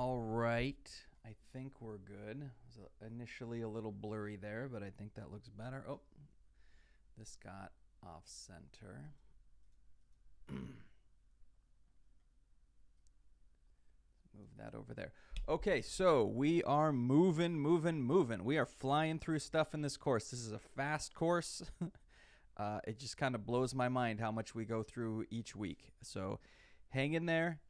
All right. I think we're good. It was initially a little blurry there, but I think that looks better. Oh, this got off center. Move that over there. Okay, so we are moving. We are flying through stuff in this course. This is a fast course. It just kind of blows my mind how much we go through each week. So hang in there.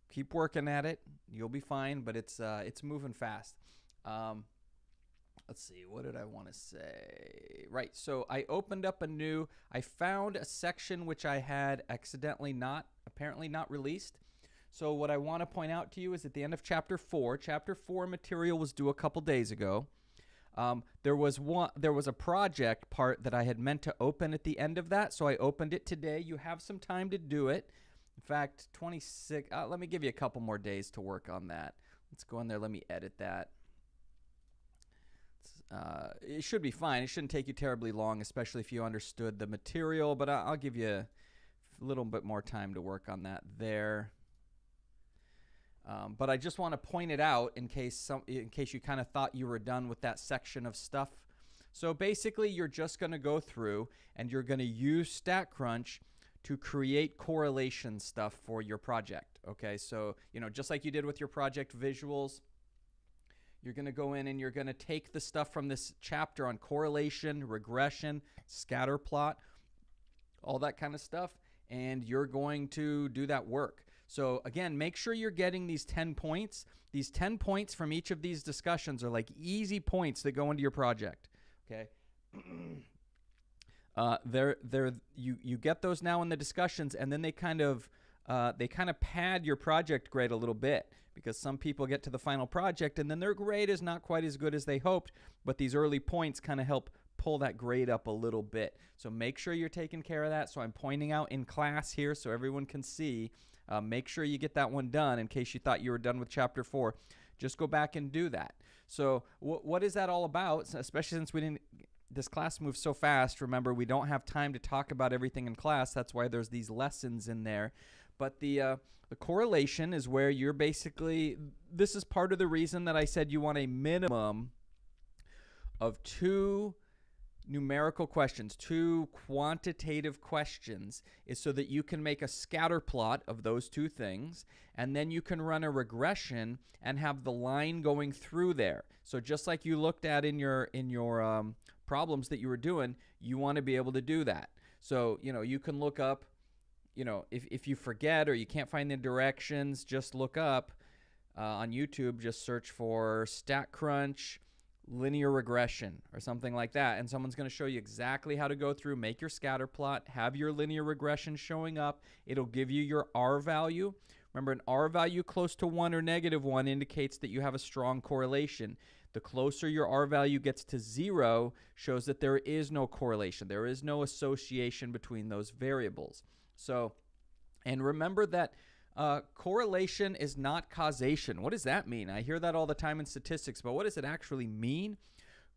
Keep working at it. You'll be fine, but it's moving fast. Let's see, what did I want to say? Right, so I opened up I found a section which I had accidentally apparently not released. So what I want to point out to you is at the end of Chapter 4 material was due a couple days ago. There was a project part that I had meant to open at the end of that, so I opened it today. You have some time to do it. In fact, 26, let me give you a couple more days to work on that. Let's go in there, let me edit that. It should be fine. It shouldn't take you terribly long, especially if you understood the material, but I'll give you a little bit more time to work on that there. But I just want to point it out in case you kind of thought you were done with that section of stuff. So basically, you're just going to go through and you're going to use StatCrunch to create correlation stuff for your project. Okay, so just like you did with your project visuals, you're going to go in and you're going to take the stuff from this chapter on correlation, regression, scatter plot, all that kind of stuff, and you're going to do that work. So again, make sure you're getting these 10 points. These 10 points from each of these discussions are like easy points that go into your project. Okay. You get those now in the discussions, and then they kind of pad your project grade a little bit, because some people get to the final project and then their grade is not quite as good as they hoped, but these early points kind of help pull that grade up a little bit. So make sure you're taking care of that. So I'm pointing out in class here so everyone can see. Make sure you get that one done in case you thought you were done with Chapter 4. Just go back and do that. So what is that all about? Especially since this class moves so fast. Remember, we don't have time to talk about everything in class. That's why there's these lessons in there. But the correlation is where you're basically, this is part of the reason that I said you want a minimum of 2 numerical questions, 2 quantitative questions, is so that you can make a scatter plot of those 2 things, and then you can run a regression and have the line going through there. So just like you looked at in your problems that you were doing, you want to be able to do that. So you can look up, if you forget or you can't find the directions, just look up on YouTube, just search for StatCrunch linear regression or something like that, and someone's going to show you exactly how to go through, make your scatter plot, have your linear regression showing up. It'll give you your R value. Remember, an R value close to 1 or -1 indicates that you have a strong correlation. The closer your R value gets to 0 shows that there is no correlation. There is no association between those variables. So, and remember that correlation is not causation. What does that mean? I hear that all the time in statistics, but what does it actually mean?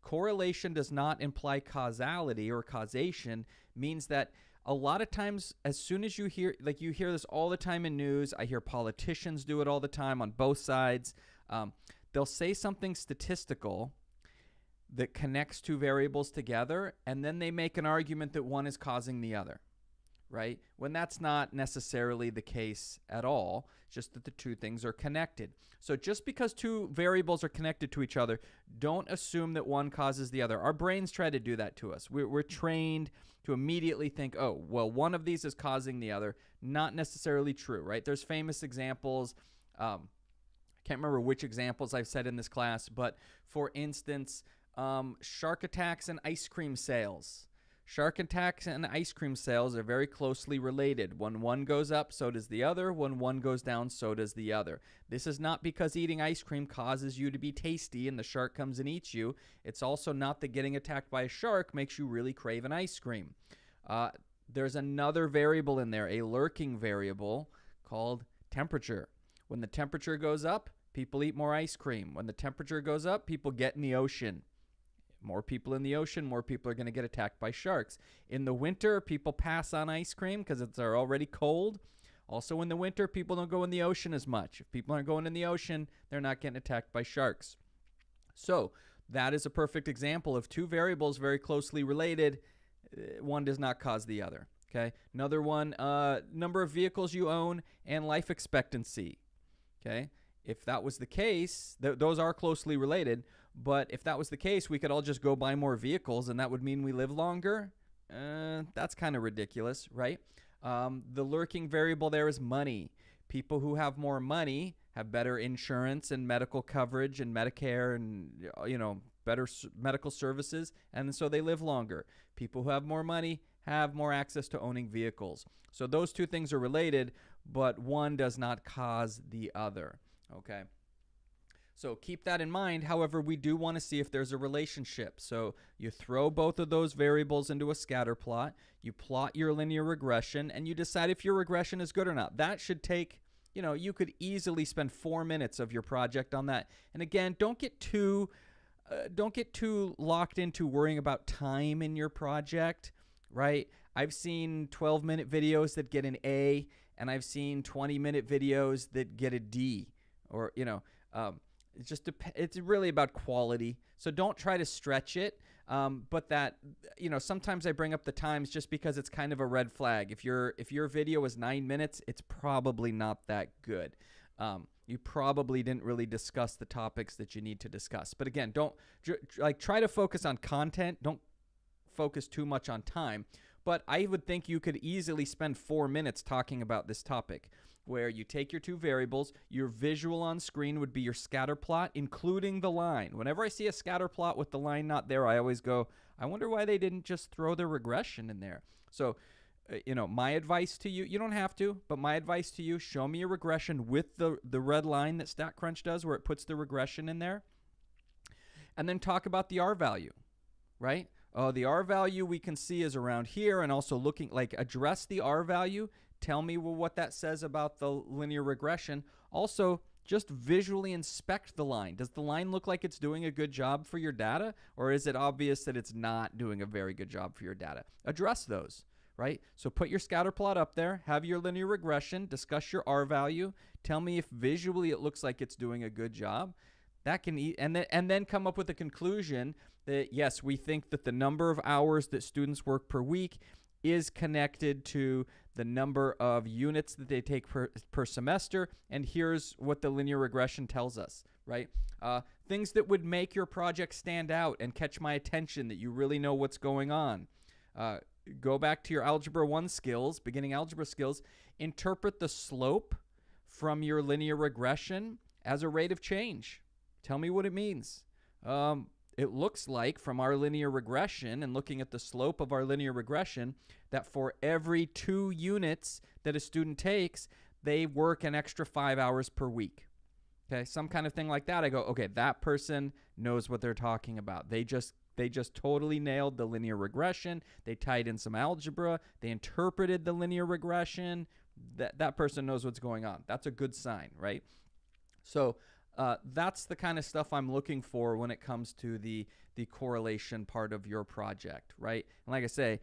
Correlation does not imply causality or causation. Means that a lot of times, as soon as you hear this all the time in news, I hear politicians do it all the time on both sides. They'll say something statistical that connects 2 variables together, and then they make an argument that one is causing the other. Right? When that's not necessarily the case at all, just that the 2 things are connected. So just because 2 variables are connected to each other, don't assume that one causes the other. Our brains try to do that to us. We're trained to immediately think, oh, well, one of these is causing the other. Not necessarily true, right? There's famous examples. I can't remember which examples I've said in this class, but for instance, shark attacks and ice cream sales. Shark attacks and ice cream sales are very closely related. When one goes up, so does the other. When one goes down, so does the other. This is not because eating ice cream causes you to be tasty and the shark comes and eats you. It's also not that getting attacked by a shark makes you really crave an ice cream. There's another variable in there, a lurking variable called temperature. When the temperature goes up, people eat more ice cream. When the temperature goes up, people get in the ocean. More people in the ocean, more people are going to get attacked by sharks. In the winter, people pass on ice cream because it's already cold. Also in the winter, people don't go in the ocean as much. If people aren't going in the ocean, they're not getting attacked by sharks. So that is a perfect example of two variables very closely related. One does not cause the other. Okay. Another one, number of vehicles you own and life expectancy. Okay. If that was the case, those are closely related. But if that was the case, we could all just go buy more vehicles and that would mean we live longer. That's kind of ridiculous, right? The lurking variable there is money. People who have more money have better insurance and medical coverage and Medicare and, better medical services, and so they live longer. People who have more money have more access to owning vehicles. So those two things are related, but one does not cause the other, okay? So keep that in mind. However, we do want to see if there's a relationship. So you throw both of those variables into a scatter plot, you plot your linear regression, and you decide if your regression is good or not. That should take, you could easily spend 4 minutes of your project on that. And again, don't get too locked into worrying about time in your project, right? I've seen 12-minute videos that get an A, and I've seen 20-minute videos that get a D, or, it's really about quality. So don't try to stretch it. But that, sometimes I bring up the times just because it's kind of a red flag. If your video is 9 minutes, it's probably not that good. You probably didn't really discuss the topics that you need to discuss. But again, don't try to focus on content. Don't focus too much on time. But I would think you could easily spend 4 minutes talking about this topic, where you take your two variables, your visual on screen would be your scatter plot, including the line. Whenever I see a scatter plot with the line not there, I always go, I wonder why they didn't just throw the regression in there. So, my advice to you, you don't have to, but my advice to you, show me a regression with the red line that StatCrunch does, where it puts the regression in there. And then talk about the R value, right? The R value we can see is around here, and also address the R value. Tell me what that says about the linear regression. Also, just visually inspect the line. Does the line look like it's doing a good job for your data, or is it obvious that it's not doing a very good job for your data? Address those, right? So put your scatter plot up there, have your linear regression, discuss your R value, tell me if visually it looks like it's doing a good job. That can and then come up with a conclusion that, yes, we think that the number of hours that students work per week is connected to the number of units that they take per semester, and here's what the linear regression tells us, right? Things that would make your project stand out and catch my attention, that you really know what's going on. Go back to your Algebra 1 skills, beginning algebra skills, interpret the slope from your linear regression as a rate of change. Tell me what it means. It looks like from our linear regression and looking at the slope of our linear regression that for every 2 units that a student takes, they work an extra 5 hours per week. Okay, some kind of thing like that. I go, okay, that person knows what they're talking about. They just totally nailed the linear regression. They tied in some algebra. They interpreted the linear regression. That person knows what's going on. That's a good sign, right? So that's the kind of stuff I'm looking for when it comes to the correlation part of your project, right? And like I say,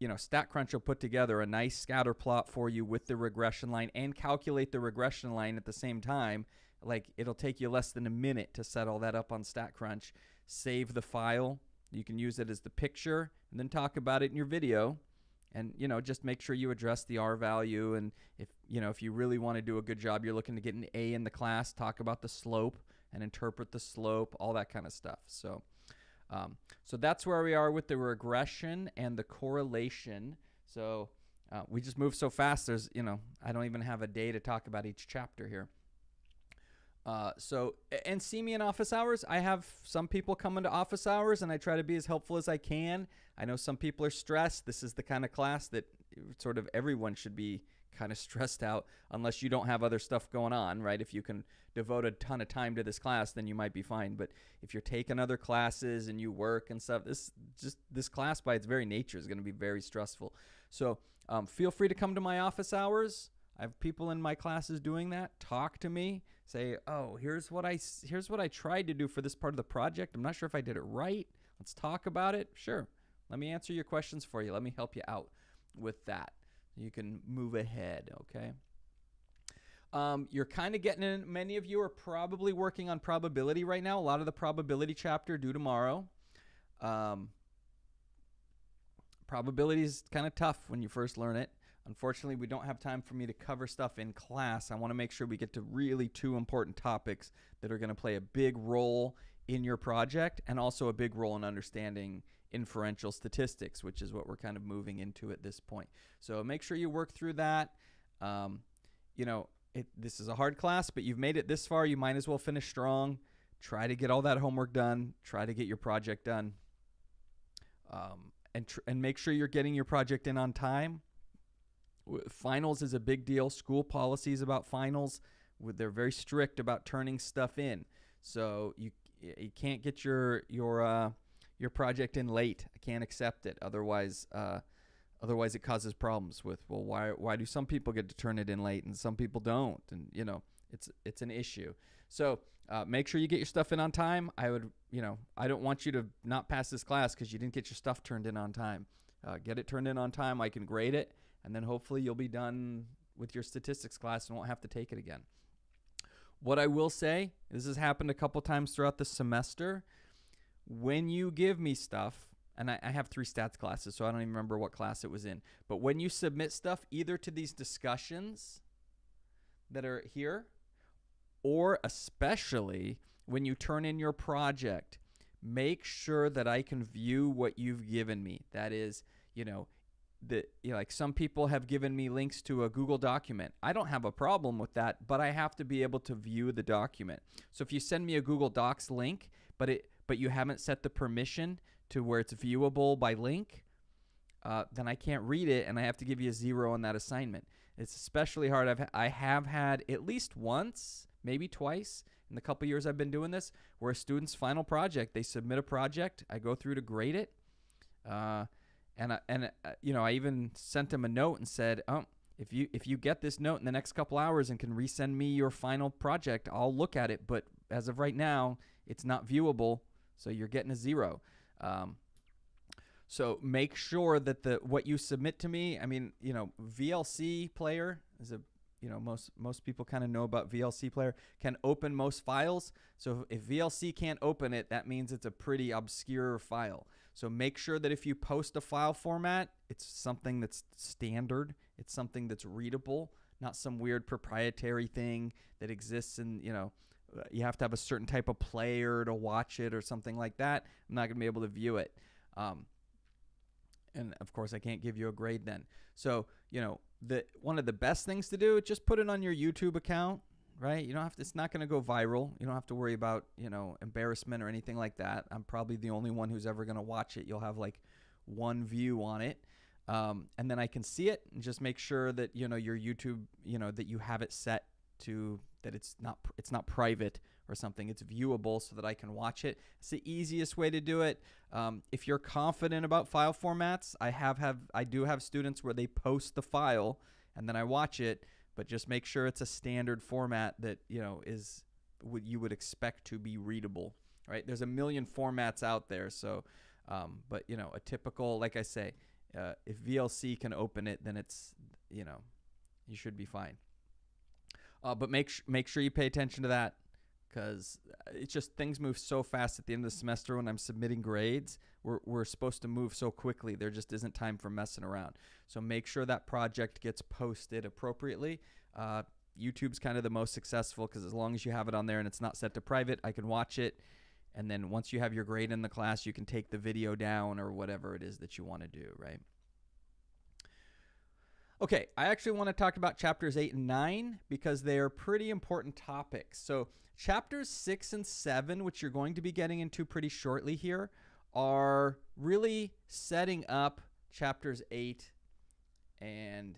StatCrunch will put together a nice scatter plot for you with the regression line and calculate the regression line at the same time. Like, it'll take you less than a minute to set all that up on StatCrunch. Save the file. You can use it as the picture and then talk about it in your video. And, just make sure you address the R value. And if you really want to do a good job, you're looking to get an A in the class, talk about the slope and interpret the slope, all that kind of stuff. So that's where we are with the regression and the correlation. So we just move so fast. There's, I don't even have a day to talk about each chapter here. And see me in office hours. I have some people come into office hours, and I try to be as helpful as I can. I know some people are stressed. This is the kind of class that sort of everyone should be kind of stressed out, unless you don't have other stuff going on, right? If you can devote a ton of time to this class, then you might be fine. But if you're taking other classes and you work and stuff, this class by its very nature is going to be very stressful. So feel free to come to my office hours. I have people in my classes doing that. Talk to me. Say, oh, here's what I tried to do for this part of the project. I'm not sure if I did it right. Let's talk about it. Sure. Let me answer your questions for you. Let me help you out with that. You can move ahead, okay? You're kind of getting in. Many of you are probably working on probability right now. A lot of the probability chapter due tomorrow. Probability is kind of tough when you first learn it. Unfortunately, we don't have time for me to cover stuff in class. I want to make sure we get to really two important topics that are going to play a big role in your project and also a big role in understanding inferential statistics, which is what we're kind of moving into at this point. So make sure you work through that. You know, this is a hard class, but you've made it this far. You might as well finish strong. Try to get all that homework done. Try to get your project done. And make sure you're getting your project in on time. Finals is a big deal. School policies about finals, they're very strict about turning stuff in. So you can't get your project in late. I can't accept it. Otherwise it causes problems with, well, why do some people get to turn it in late and some people don't? And you know, it's an issue. So make sure you get your stuff in on time. I don't want you to not pass this class because you didn't get your stuff turned in on time. Get it turned in on time. I can grade it. And then hopefully you'll be done with your statistics class and won't have to take it again. What I will say, this has happened a couple times throughout the semester. When you give me stuff, and I have 3 stats classes, so I don't even remember what class it was in. But when you submit stuff either to these discussions that are here, or especially when you turn in your project, make sure that I can view what you've given me. That is, like some people have given me links to a Google document. I don't have a problem with that, but I have to be able to view the document. So if you send me a Google Docs link, but you haven't set the permission to where it's viewable by link, then I can't read it, and I have to give you a 0 on that assignment. It's especially hard. I have had at least once, maybe twice, in the couple years I've been doing this, where a student's final project, they submit a project, I go through to grade it, I even sent them a note and said, if you get this note in the next couple hours and can resend me your final project, I'll look at it. But as of right now, it's not viewable, so you're getting a 0. So make sure that what you submit to me, VLC player is most people kind of know about VLC player, can open most files. So if VLC can't open it, that means it's a pretty obscure file. So make sure that if you post a file format, it's something that's standard. It's something that's readable, not some weird proprietary thing that exists in, you have to have a certain type of player to watch it or something like that. I'm not going to be able to view it. And of course, I can't give you a grade then. So, one of the best things to do, just put it on your YouTube account, right? You don't have to, it's not going to go viral. You don't have to worry about, embarrassment or anything like that. I'm probably the only one who's ever going to watch it. You'll have like 1 view on it. And then I can see it and just make sure that, your YouTube, that you have it set to that it's not private or something. It's viewable so that I can watch it. It's the easiest way to do it. If you're confident about file formats, I do have students where they post the file and then I watch it, but just make sure it's a standard format that, is what you would expect to be readable, right? There's a million formats out there. So, but a typical, like I say, if VLC can open it, then it's, you should be fine. But make sure you pay attention to that, because it's just things move so fast at the end of the semester when I'm submitting grades. We're supposed to move so quickly. There just isn't time for messing around. So make sure that project gets posted appropriately. YouTube's kind of the most successful because as long as you have it on there and it's not set to private, I can watch it. And then once you have your grade in the class, you can take the video down or whatever it is that you want to do, right? Okay, I actually want to talk about chapters 8 and 9 because they are pretty important topics. So chapters 6 and 7, which you're going to be getting into pretty shortly here, are really setting up chapters 8 and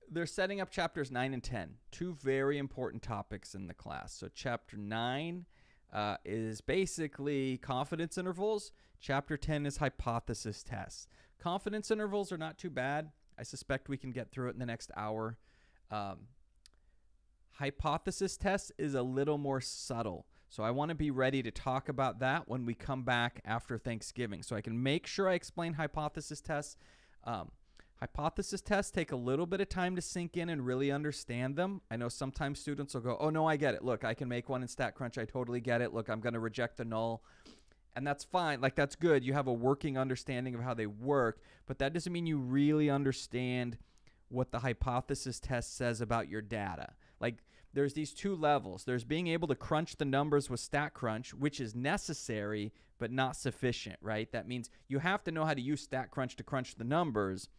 they're setting up chapters 9 and 10, 2 very important topics in the class. So chapter 9 is basically confidence intervals. Chapter 10 is hypothesis tests. Confidence intervals are not too bad. I suspect we can get through it in the next hour. Hypothesis tests is a little more subtle. So I want to be ready to talk about that when we come back after Thanksgiving, so I can make sure I explain hypothesis tests. Hypothesis tests take a little bit of time to sink in and really understand them. I know sometimes students will go, oh, no, I get it. Look, I can make one in StatCrunch. I totally get it. Look, I'm going to reject the null. And that's fine. Like, that's good. You have a working understanding of how they work, but that doesn't mean you really understand what the hypothesis test says about your data. Like, there's these two levels. There's being able to crunch the numbers with StatCrunch, which is necessary but not sufficient, right? That means you have to know how to use StatCrunch to crunch the numbers,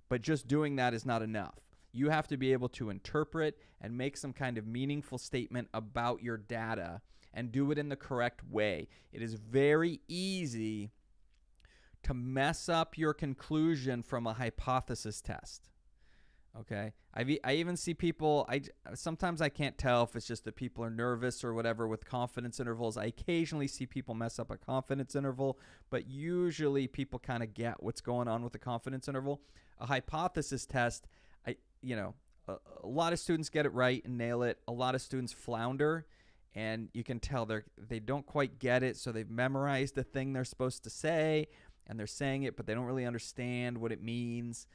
but just doing that is not enough. You have to be able to interpret and make some kind of meaningful statement about your data and do it in the correct way. It is very easy to mess up your conclusion from a hypothesis test. Okay, I even see people, sometimes I can't tell if it's just that people are nervous or whatever with confidence intervals. I occasionally see people mess up a confidence interval, but usually people kind of get what's going on with the confidence interval. A hypothesis test, a lot of students get it right and nail it. A lot of students flounder, and you can tell they don't quite get it, so they've memorized the thing they're supposed to say, and they're saying it, but they don't really understand what it means.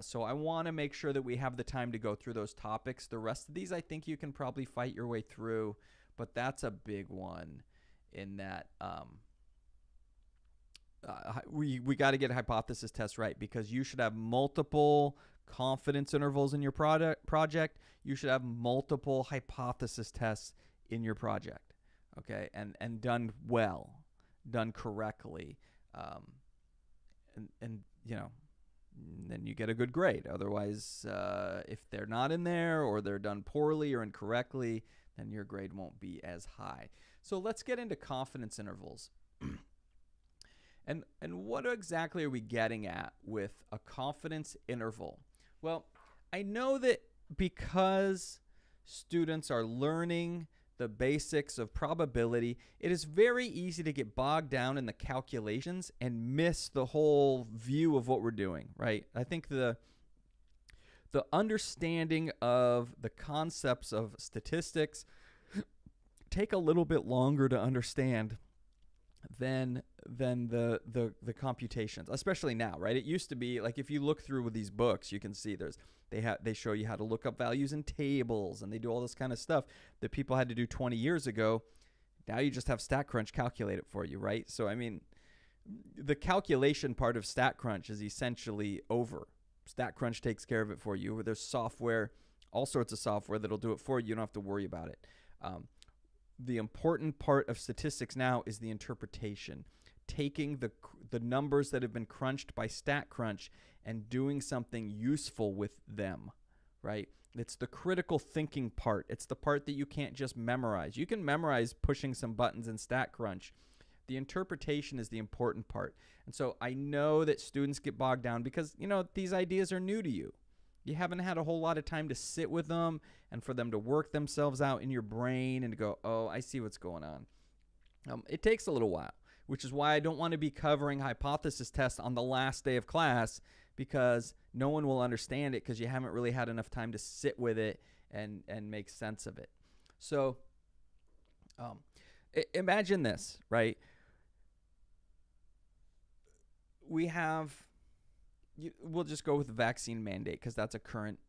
So I want to make sure that we have the time to go through those topics. The rest of these, I think you can probably fight your way through, but that's a big one in that we got to get hypothesis tests right, because you should have multiple confidence intervals in your project. You should have multiple hypothesis tests in your project, okay, and done well, done correctly, and then you get a good grade. Otherwise, if they're not in there or they're done poorly or incorrectly, then your grade won't be as high. So let's get into confidence intervals. And what exactly are we getting at with a confidence interval? Well, I know that because students are learning the basics of probability, it is very easy to get bogged down in the calculations and miss the whole view of what we're doing, right? I think the understanding of the concepts of statistics take a little bit longer to understand than the computations, especially now, right? It used to be like, if you look through with these books, you can see they show you how to look up values in tables, and they do all this kind of stuff that people had to do 20 years ago. Now you just have StatCrunch calculate it for you, right? So I mean, the calculation part of StatCrunch is essentially over. StatCrunch takes care of it for you. There's software, all sorts of software that'll do it for you. You don't have to worry about it. The important part of statistics now is the interpretation, taking the numbers that have been crunched by StatCrunch and doing something useful with them, right? It's the critical thinking part. It's the part that you can't just memorize. You can memorize pushing some buttons in StatCrunch. The interpretation is the important part. And so I know that students get bogged down because, these ideas are new to you. You haven't had a whole lot of time to sit with them and for them to work themselves out in your brain and to go, oh, I see what's going on. It takes a little while, which is why I don't want to be covering hypothesis tests on the last day of class, because no one will understand it because you haven't really had enough time to sit with it and make sense of it. So imagine this, right? We have... we'll just go with the vaccine mandate because that's a current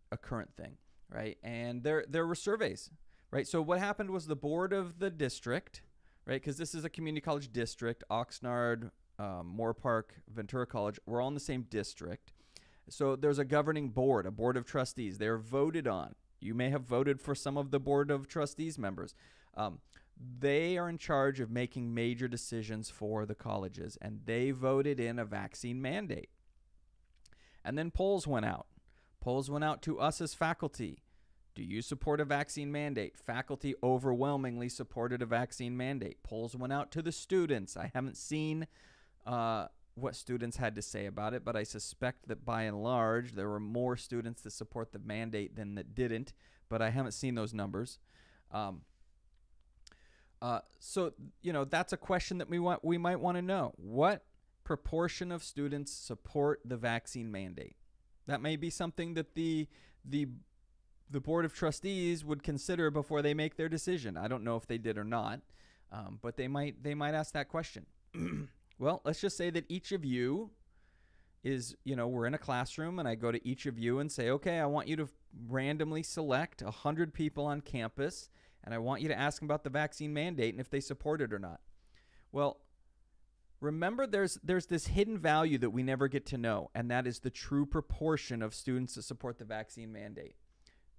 thing, right? And there were surveys, right? So what happened was the board of the district, right? Because this is a community college district, Oxnard, Moore Park, Ventura College, we're all in the same district. So there's a governing board, a board of trustees. They're voted on. You may have voted for some of the board of trustees members. They are in charge of making major decisions for the colleges, and they voted in a vaccine mandate. And then polls went out. Polls went out to us as faculty. Do you support a vaccine mandate? Faculty overwhelmingly supported a vaccine mandate. Polls went out to the students. I haven't seen what students had to say about it, but I suspect that by and large there were more students that support the mandate than that didn't, but I haven't seen those numbers. So, that's a question that we might want to know. What proportion of students support the vaccine mandate? That may be something that the board of trustees would consider before they make their decision. I don't know if they did or not. But they might ask that question. Well, let's just say that each of you is, we're in a classroom and I go to each of you and say, okay, I want you to randomly select 100 people on campus and I want you to ask them about the vaccine mandate and if they support it or not. Well, remember there's this hidden value that we never get to know, and that is the true proportion of students that support the vaccine mandate.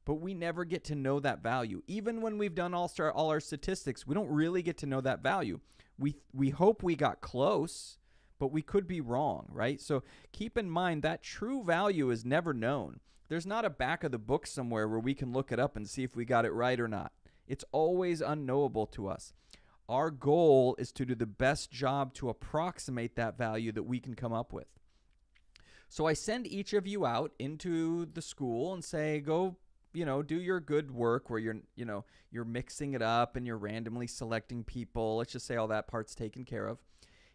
But we never get to know that value. Even when we've done all our statistics, we don't really get to know that value. We hope we got close, but we could be wrong, right? So keep in mind that true value is never known. There's not a back of the book somewhere where we can look it up and see if we got it right or not. It's always unknowable to us. Our goal is to do the best job to approximate that value that we can come up with. So I send each of you out into the school and say, go, do your good work where you're mixing it up and you're randomly selecting people. Let's just say all that part's taken care of.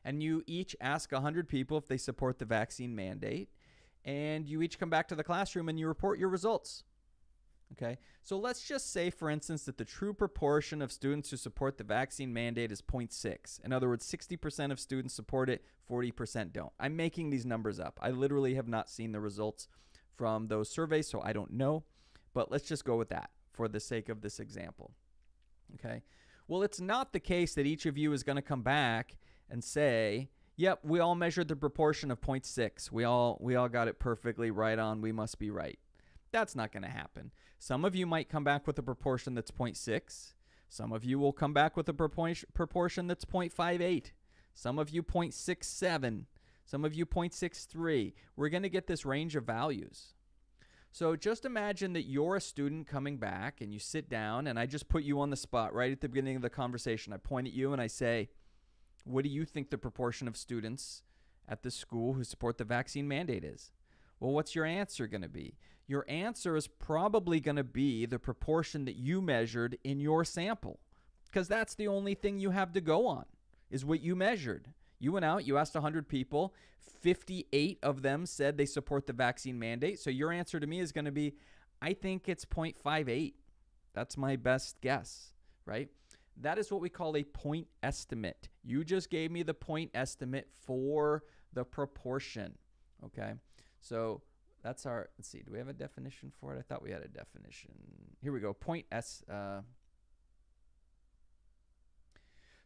And you each ask 100 people if they support the vaccine mandate. And you each come back to the classroom and you report your results. Okay, so let's just say, for instance, that the true proportion of students who support the vaccine mandate is 0.6. In other words, 60% of students support it, 40% don't. I'm making these numbers up. I literally have not seen the results from those surveys, so I don't know. But let's just go with that for the sake of this example. Okay, well, it's not the case that each of you is going to come back and say, yep, we all measured the proportion of 0.6. We all got it perfectly right on. We must be right. That's not going to happen. Some of you might come back with a proportion that's 0.6. Some of you will come back with a proportion that's 0.58. Some of you 0.67. Some of you 0.63. We're going to get this range of values. So just imagine that you're a student coming back and you sit down and I just put you on the spot right at the beginning of the conversation. I point at you and I say, what do you think the proportion of students at the school who support the vaccine mandate is? Well, what's your answer going to be? Your answer is probably going to be the proportion that you measured in your sample, because that's the only thing you have to go on, is what you measured. You went out, you asked 100 people, 58 of them said they support the vaccine mandate. So your answer to me is going to be, I think it's 0.58. That's my best guess, right? That is what we call a point estimate. You just gave me the point estimate for the proportion, okay? So that's our, let's see, do we have a definition for it? I thought we had a definition. Here we go,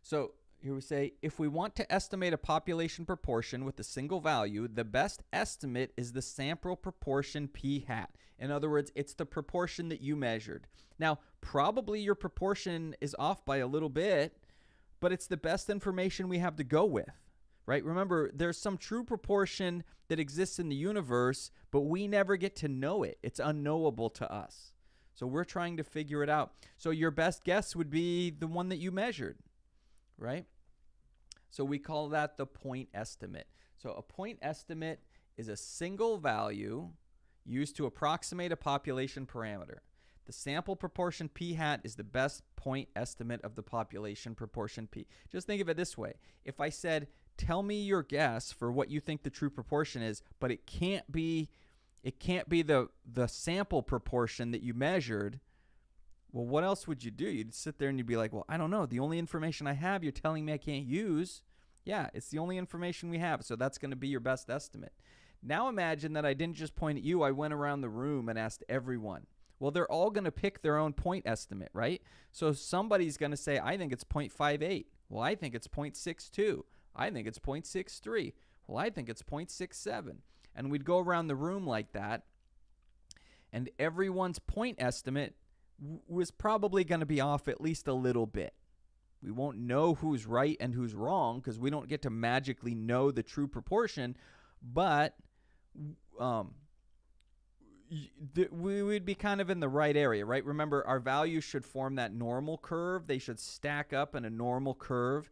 So here we say, if we want to estimate a population proportion with a single value, the best estimate is the sample proportion p hat. In other words, it's the proportion that you measured. Now, probably your proportion is off by a little bit, but it's the best information we have to go with, right? Remember, there's some true proportion that exists in the universe, but we never get to know it. It's unknowable to us. So we're trying to figure it out. So your best guess would be the one that you measured, right? So we call that the point estimate. So a point estimate is a single value used to approximate a population parameter. The sample proportion p hat is the best point estimate of the population proportion p. Just think of it this way. If I said, tell me your guess for what you think the true proportion is, but it can't be the sample proportion that you measured, well, what else would you do? You'd sit there and you'd be like, well, I don't know. The only information I have, you're telling me I can't use. Yeah, it's the only information we have, so that's going to be your best estimate. Now imagine that I didn't just point at you. I went around the room and asked everyone. Well, they're all going to pick their own point estimate, right? So somebody's going to say, I think it's 0.58. Well, I think it's 0.62. I think it's 0.63. Well, I think it's 0.67. And we'd go around the room like that, and everyone's point estimate was probably going to be off at least a little bit. We won't know who's right and who's wrong because we don't get to magically know the true proportion, but we would be kind of in the right area, right? Remember, our values should form that normal curve. They should stack up in a normal curve,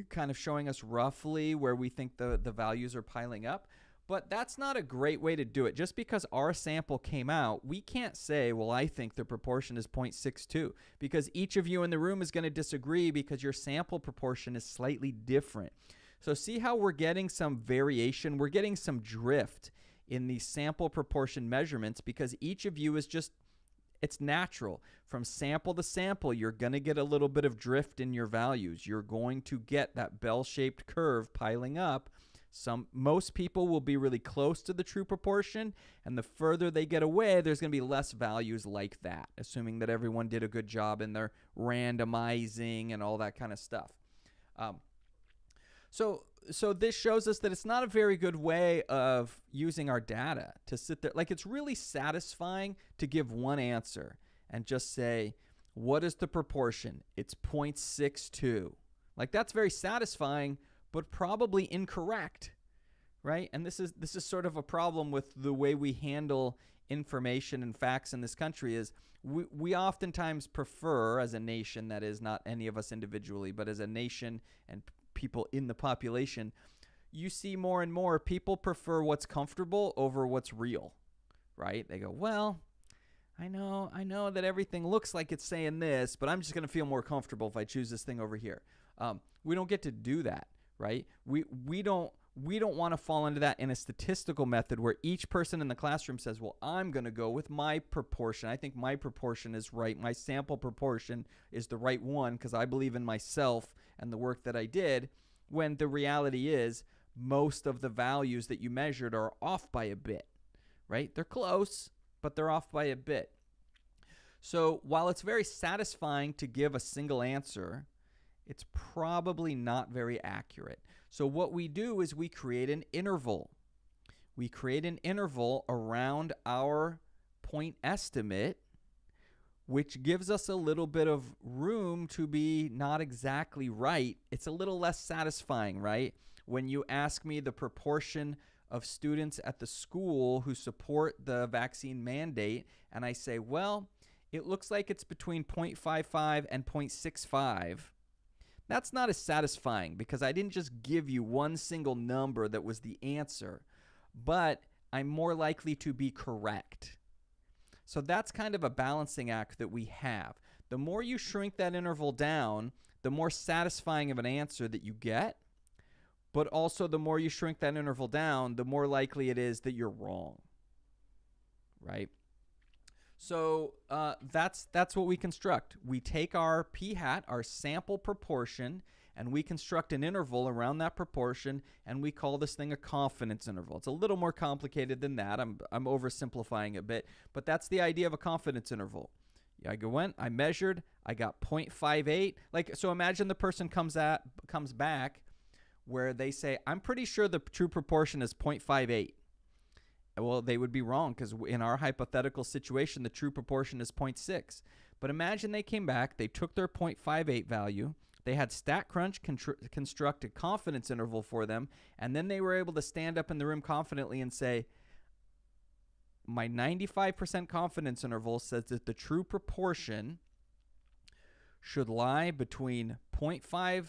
kind of showing us roughly where we think the values are piling up. But that's not a great way to do it. Just because our sample came out, we can't say, well, I think the proportion is 0.62, because each of you in the room is going to disagree because your sample proportion is slightly different. So see how we're getting some variation? We're getting some drift in the sample proportion measurements because each of you is just It's natural. From sample to sample, you're going to get a little bit of drift in your values. You're going to get that bell-shaped curve piling up. Most people will be really close to the true proportion, and the further they get away, there's going to be less values like that, assuming that everyone did a good job in their randomizing and all that kind of stuff. So this shows us that it's not a very good way of using our data to sit there. Like, it's really satisfying to give one answer and just say, what is the proportion? It's 0.62. Like, that's very satisfying, but probably incorrect, right? And this is sort of a problem with the way we handle information and facts in this country. Is we oftentimes prefer, as a nation, that is not any of us individually, but as a nation and people in the population, you see more and more people prefer what's comfortable over what's real, right? They go, well, I know that everything looks like it's saying this, but I'm just going to feel more comfortable if I choose this thing over here. We don't get to do that, right? We don't want to fall into that in a statistical method where each person in the classroom says, well, I'm going to go with my proportion. I think my proportion is right. My sample proportion is the right one because I believe in myself and the work that I did, when the reality is most of the values that you measured are off by a bit, right? They're close, but they're off by a bit. So while it's very satisfying to give a single answer, it's probably not very accurate. So what we do is we create an interval. We create an interval around our point estimate, which gives us a little bit of room to be not exactly right. It's a little less satisfying, right? When you ask me the proportion of students at the school who support the vaccine mandate, and I say, well, it looks like it's between 0.55 and 0.65. That's not as satisfying because I didn't just give you one single number that was the answer, but I'm more likely to be correct. So that's kind of a balancing act that we have. The more you shrink that interval down, the more satisfying of an answer that you get, but also the more you shrink that interval down, the more likely it is that you're wrong, right? So that's what we construct. We take our p-hat, our sample proportion, and we construct an interval around that proportion, and we call this thing a confidence interval. It's a little more complicated than that. I'm oversimplifying a bit, but that's the idea of a confidence interval. I measured, I got 0.58. Like, so imagine the person comes back where they say, I'm pretty sure the true proportion is 0.58. Well, they would be wrong because in our hypothetical situation, the true proportion is 0.6. But imagine they came back, they took their 0.58 value, they had StatCrunch construct a confidence interval for them, and then they were able to stand up in the room confidently and say, my 95% confidence interval says that the true proportion should lie between 0.5,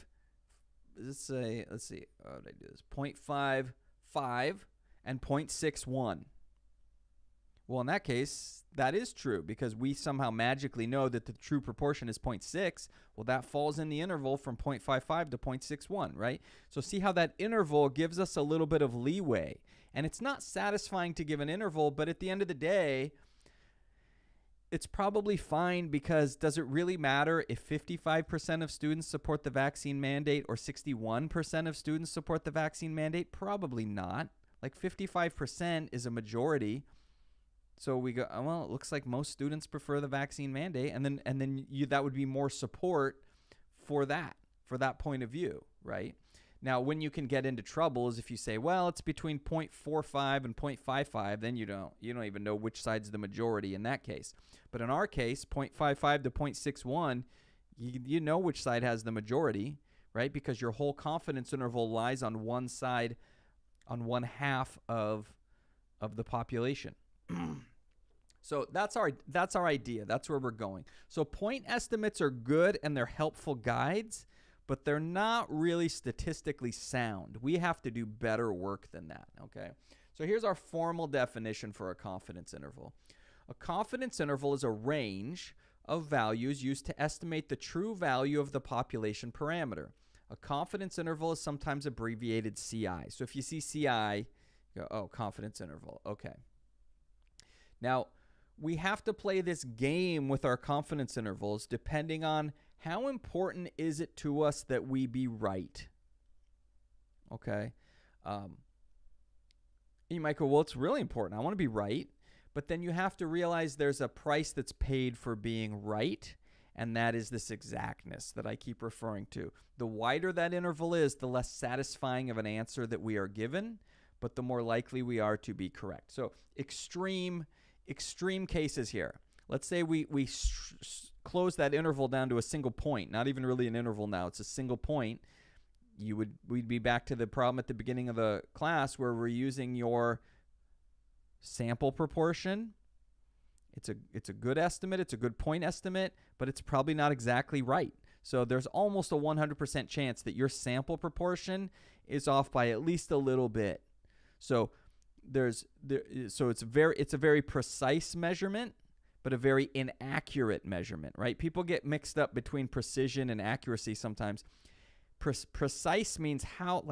let's see, how did I do this? 0.55 and 0.61. Well, in that case, that is true because we somehow magically know that the true proportion is 0.6. Well, that falls in the interval from 0.55 to 0.61, right? So see how that interval gives us a little bit of leeway. And it's not satisfying to give an interval, but at the end of the day, it's probably fine because does it really matter if 55% of students support the vaccine mandate or 61% of students support the vaccine mandate? Probably not. Like 55% is a majority. So we go, well, it looks like most students prefer the vaccine mandate, and then that would be more support for that point of view, right? Now, when you can get into trouble is if you say, well, it's between 0.45 and 0.55, then you don't even know which side's the majority in that case. But in our case, 0.55 to 0.61, you know which side has the majority, right? Because your whole confidence interval lies on one side, on one half of the population. So that's our idea. That's where we're going. So point estimates are good and they're helpful guides, but they're not really statistically sound. We have to do better work than that, okay? So here's our formal definition for a confidence interval. A confidence interval is a range of values used to estimate the true value of the population parameter. A confidence interval is sometimes abbreviated CI. So if you see CI, you go, oh, confidence interval, okay. Now, we have to play this game with our confidence intervals depending on how important is it to us that we be right. Okay? You might go, well, it's really important. I want to be right. But then you have to realize there's a price that's paid for being right, and that is this exactness that I keep referring to. The wider that interval is, the less satisfying of an answer that we are given, but the more likely we are to be correct. So extreme cases here. Let's say we close that interval down to a single point, not even really an interval now. It's a single point. We'd be back to the problem at the beginning of the class where we're using your sample proportion. It's a good estimate. It's a good point estimate, but it's probably not exactly right. So there's almost a 100% chance that your sample proportion is off by at least a little bit. So it's a very precise measurement, but a very inaccurate measurement, right? People get mixed up between precision and accuracy sometimes. Precise means how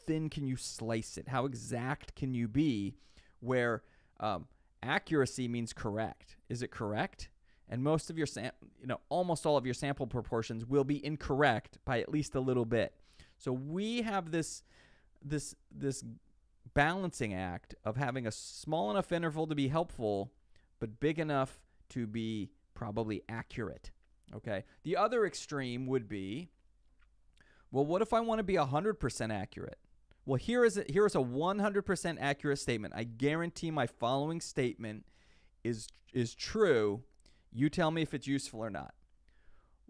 thin can you slice it? How exact can you be? Where accuracy means correct. Is it correct? And most of your almost all of your sample proportions will be incorrect by at least a little bit. So we have this balancing act of having a small enough interval to be helpful, but big enough to be probably accurate. Okay. The other extreme would be, well, what if I want to be 100% accurate? Well, here is a 100% accurate statement. I guarantee my following statement is true. You tell me if it's useful or not.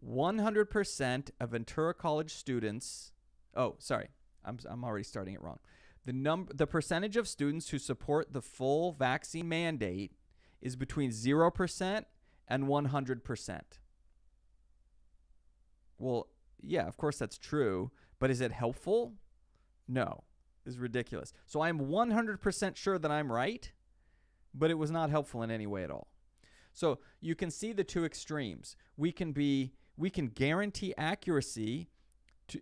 100% of Ventura College students. Oh, sorry, I'm already starting it wrong. The percentage of students who support the full vaccine mandate is between 0% and 100%. Well, yeah, of course that's true, but is it helpful? No, it's ridiculous. So I'm 100% sure that I'm right, but it was not helpful in any way at all. So you can see the two extremes. We can guarantee accuracy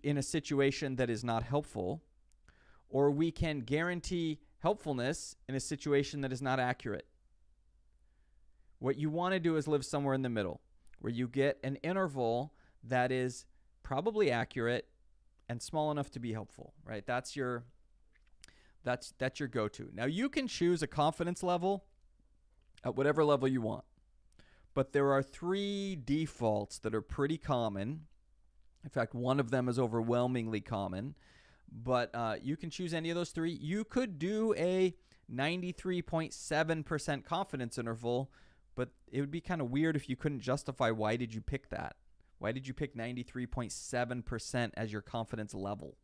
in a situation that is not helpful, or we can guarantee helpfulness in a situation that is not accurate. What you want to do is live somewhere in the middle, where you get an interval that is probably accurate and small enough to be helpful, right? That's your go-to. Now you can choose a confidence level at whatever level you want, but there are 3 defaults that are pretty common. In fact, one of them is overwhelmingly common, but you can choose any of those 3. You could do a 93.7% confidence interval, but it would be kind of weird if you couldn't justify why did you pick that. Why did you pick 93.7% as your confidence level,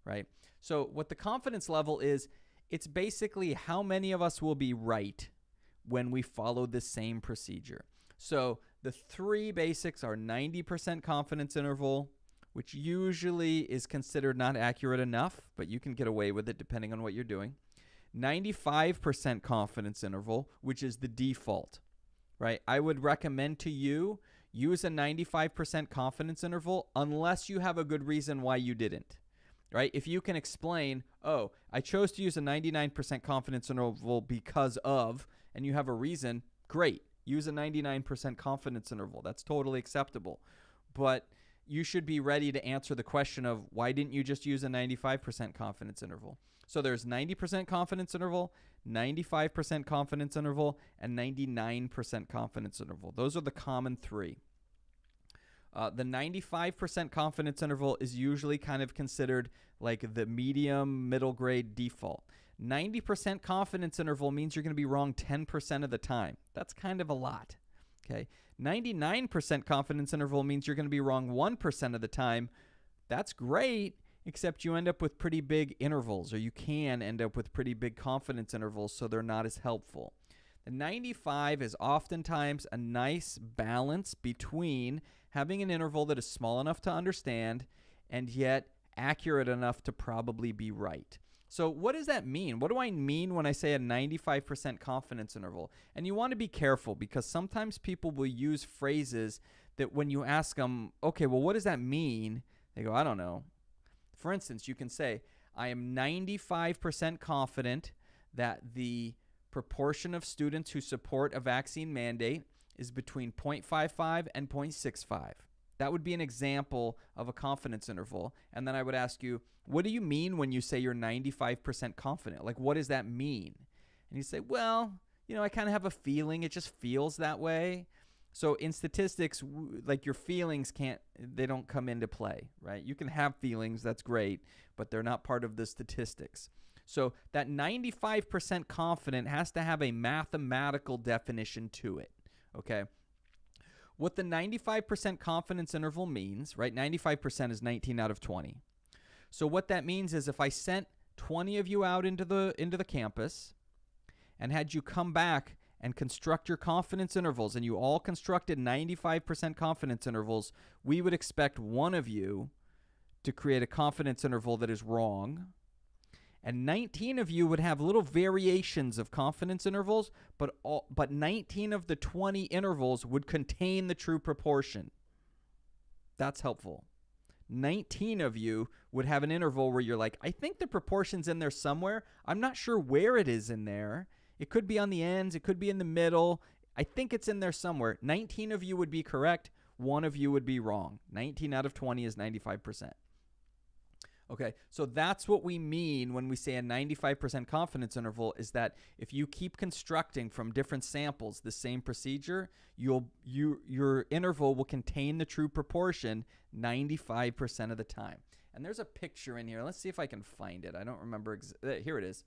right? So what the confidence level is, it's basically how many of us will be right when we follow the same procedure. So the 3 basics are 90% confidence interval, which usually is considered not accurate enough, but you can get away with it depending on what you're doing. 95% confidence interval, which is the default, right? I would recommend to you use a 95% confidence interval unless you have a good reason why you didn't, right? If you can explain, oh, I chose to use a 99% confidence interval because of, and you have a reason, great. Use a 99% confidence interval. That's totally acceptable. But you should be ready to answer the question of why didn't you just use a 95% confidence interval? So there's 90% confidence interval, 95% confidence interval, and 99% confidence interval. Those are the common 3. The 95% confidence interval is usually kind of considered like the medium, middle grade default. 90% confidence interval means you're going to be wrong 10% of the time. That's kind of a lot. Okay. 99% confidence interval means you're going to be wrong 1% of the time. That's great, except you end up with pretty big intervals, or you can end up with pretty big confidence intervals, so they're not as helpful. The 95 is oftentimes a nice balance between having an interval that is small enough to understand and yet accurate enough to probably be right. So what does that mean? What do I mean when I say a 95% confidence interval? And you want to be careful because sometimes people will use phrases that when you ask them, okay, well, what does that mean? They go, I don't know. For instance, you can say, I am 95% confident that the proportion of students who support a vaccine mandate is between 0.55 and 0.65. That would be an example of a confidence interval. And then I would ask you, what do you mean when you say you're 95% confident? Like, what does that mean? And you say, well, I kind of have a feeling. It just feels that way. So in statistics, like your feelings they don't come into play, right? You can have feelings, that's great, but they're not part of the statistics. So that 95% confident has to have a mathematical definition to it, okay? What the 95% confidence interval means, right? 95% is 19 out of 20. So what that means is if I sent 20 of you out into the campus and had you come back and construct your confidence intervals, and you all constructed 95% confidence intervals, we would expect one of you to create a confidence interval that is wrong, and 19 of you would have little variations of confidence intervals, but 19 of the 20 intervals would contain the true proportion. That's helpful. 19 of you would have an interval where you're like, I think the proportion's in there somewhere. I'm not sure where it is in there. It could be on the ends. It could be in the middle. I think it's in there somewhere. 19 of you would be correct. One of you would be wrong. 19 out of 20 is 95%. Okay, so that's what we mean when we say a 95% confidence interval, is that if you keep constructing from different samples the same procedure, your interval will contain the true proportion 95% of the time. And there's a picture in here. Let's see if I can find it. I don't remember. Here it is.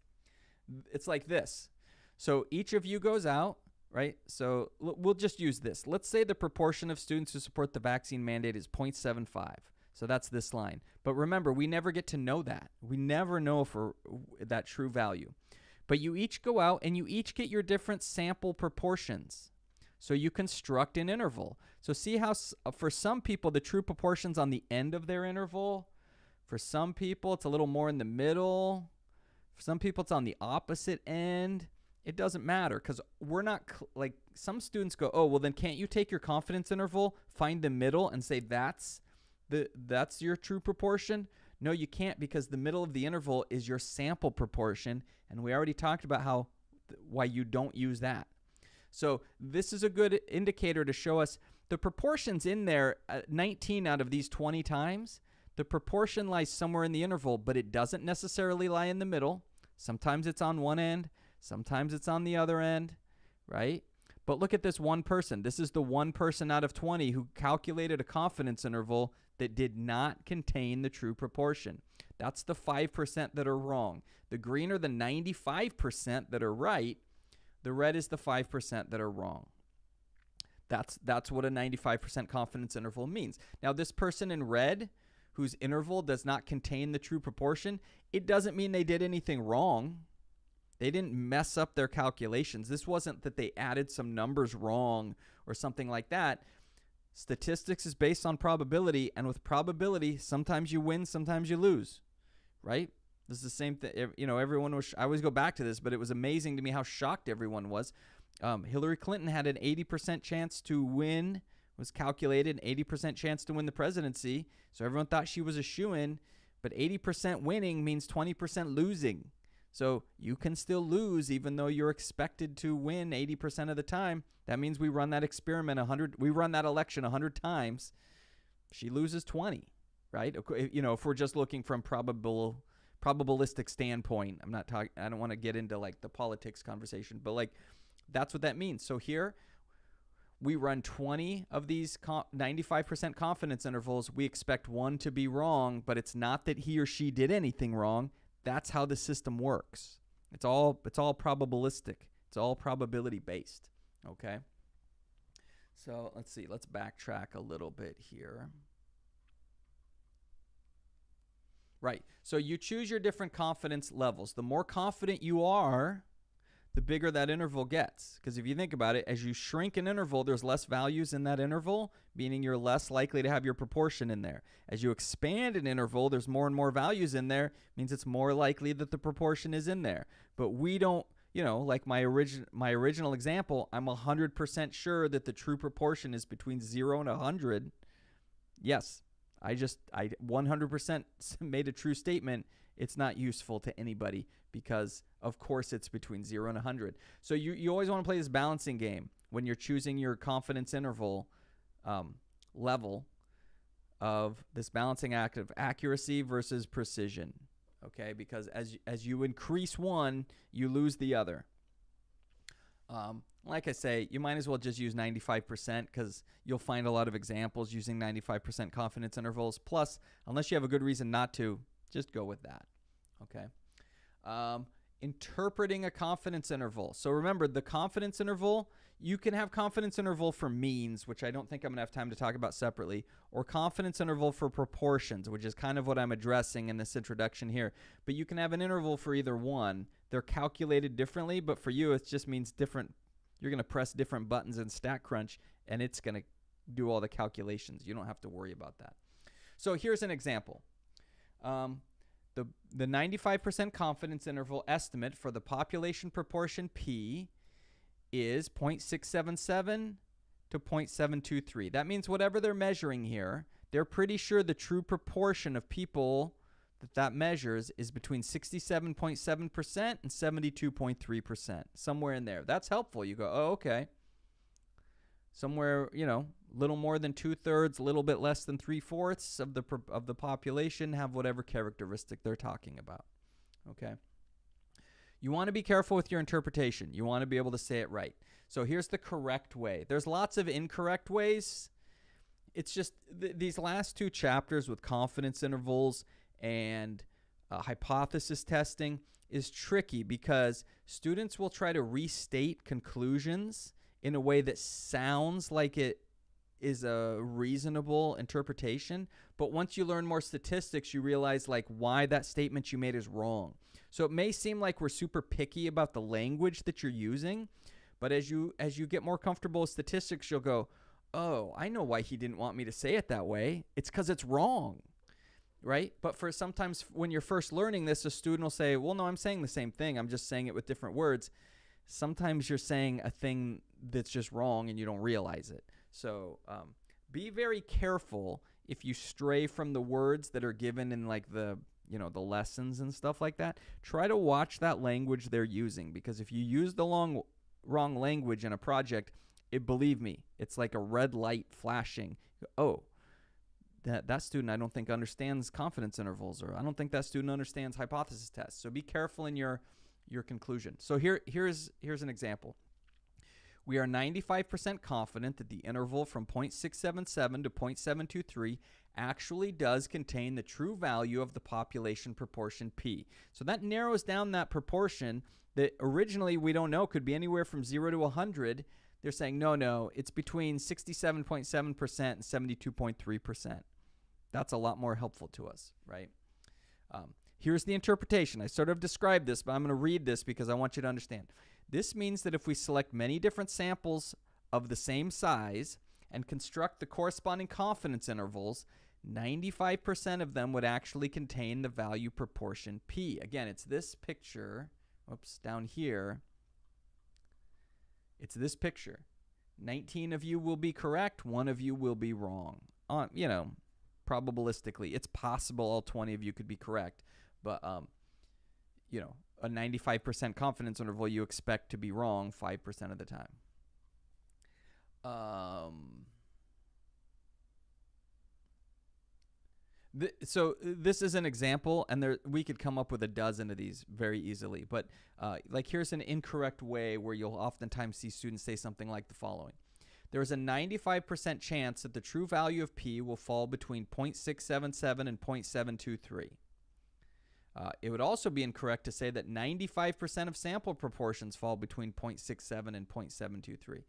It's like this. So each of you goes out, right? So we'll just use this. Let's say the proportion of students who support the vaccine mandate is 0.75. So that's this line. But remember, we never get to know that. We never know for that true value. But you each go out and you each get your different sample proportions. So you construct an interval. So see how for some people, the true proportion's on the end of their interval. For some people, it's a little more in the middle. For some people, it's on the opposite end. It doesn't matter because we're not like some students go, oh, well, then can't you take your confidence interval, find the middle and say that's your true proportion? No, you can't, because the middle of the interval is your sample proportion, and we already talked about why you don't use that. So this is a good indicator to show us the proportions in there. 19 out of these 20 times, the proportion lies somewhere in the interval, but it doesn't necessarily lie in the middle. Sometimes it's on one end, sometimes it's on the other end, right? But look at this one person. This is the one person out of 20 who calculated a confidence interval that did not contain the true proportion. That's the 5% that are wrong. The green are the 95% that are right. The red is the 5% that are wrong. That's what a 95% confidence interval means. Now, this person in red, whose interval does not contain the true proportion, it doesn't mean they did anything wrong. They didn't mess up their calculations. This wasn't that they added some numbers wrong or something like that. Statistics is based on probability, and with probability, sometimes you win, sometimes you lose, right? This is the same thing. Everyone was, I always go back to this, but it was amazing to me how shocked everyone was. Hillary Clinton had an 80% chance to win, was calculated, an 80% chance to win the presidency. So everyone thought she was a shoo-in, but 80% winning means 20% losing. So you can still lose even though you're expected to win 80% of the time. That means we run that experiment we run that election 100 times. She loses 20, right? If we're just looking from probabilistic standpoint. I don't want to get into like the politics conversation, but like that's what that means. So here we run 20 of these 95% confidence intervals. We expect one to be wrong, but it's not that he or she did anything wrong. That's how the system works. It's all probabilistic. It's all probability based. Okay. So let's see. Let's backtrack a little bit here. Right. So you choose your different confidence levels. The more confident you are, the bigger that interval gets. Because if you think about it, as you shrink an interval, there's less values in that interval, meaning you're less likely to have your proportion in there. As you expand an interval, there's more and more values in there, means it's more likely that the proportion is in there. But we don't, like my original example, I'm 100% sure that the true proportion is between 0 and 100. Yes, I 100% made a true statement. it's not useful to anybody because, of course, it's between 0 and 100. So you always want to play this balancing game when you're choosing your confidence interval level of this balancing act of accuracy versus precision, okay? Because as you increase one, you lose the other. Like I say, you might as well just use 95% because you'll find a lot of examples using 95% confidence intervals. Plus, unless you have a good reason not to, just go with that, okay? Interpreting a confidence interval. So remember, the confidence interval, you can have confidence interval for means, which I don't think I'm going to have time to talk about separately, or confidence interval for proportions, which is kind of what I'm addressing in this introduction here. But you can have an interval for either one. They're calculated differently, but for you, it just means different. You're going to press different buttons in StatCrunch, and it's going to do all the calculations. You don't have to worry about that. So here's an example. The 95% confidence interval estimate for the population proportion P is 0.677 to 0.723. That means whatever they're measuring here, they're pretty sure the true proportion of people that measures is between 67.7% and 72.3%, somewhere in there. That's helpful. You go, oh, okay. Somewhere, little more than 2/3, a little bit less than 3/4 of the population have whatever characteristic they're talking about. Okay. You want to be careful with your interpretation. You want to be able to say it right. So here's the correct way. There's lots of incorrect ways. It's just these last two chapters with confidence intervals and hypothesis testing is tricky because students will try to restate conclusions in a way that sounds like it is a reasonable interpretation, but once you learn more statistics, you realize why that statement you made is wrong. So it may seem like we're super picky about the language that you're using, but as you get more comfortable with statistics, you'll go, oh, I know why he didn't want me to say it that way. It's because it's wrong, right? But for sometimes when you're first learning this, a student will say, well, no, I'm saying the same thing. I'm just saying it with different words. Sometimes you're saying a thing that's just wrong and you don't realize it. So be very careful if you stray from the words that are given in the lessons and stuff like that. Try to watch that language they're using, because if you use the wrong language in a project, believe me, it's like a red light flashing. Oh, that student I don't think understands confidence intervals, or I don't think that student understands hypothesis tests. So be careful in your conclusion. So here's an example. We are 95% confident that the interval from 0.677 to 0.723 actually does contain the true value of the population proportion P. So that narrows down that proportion that originally we don't know, could be anywhere from 0 to 100. They're saying, no, it's between 67.7% and 72.3%. That's a lot more helpful to us, right? Here's the interpretation. I sort of described this, but I'm going to read this because I want you to understand. This means that if we select many different samples of the same size and construct the corresponding confidence intervals, 95% of them would actually contain the value proportion P. Again, it's this picture. Oops, down here. It's this picture. 19 of you will be correct. 1 of you will be wrong. Probabilistically, it's possible all 20 of you could be correct, but a 95% confidence interval you expect to be wrong 5% of the time. So this is an example, and we could come up with a dozen of these very easily. But here's an incorrect way where you'll oftentimes see students say something like the following. There is a 95% chance that the true value of P will fall between 0.677 and 0.723. It would also be incorrect to say that 95% of sample proportions fall between 0.67 and 0.723.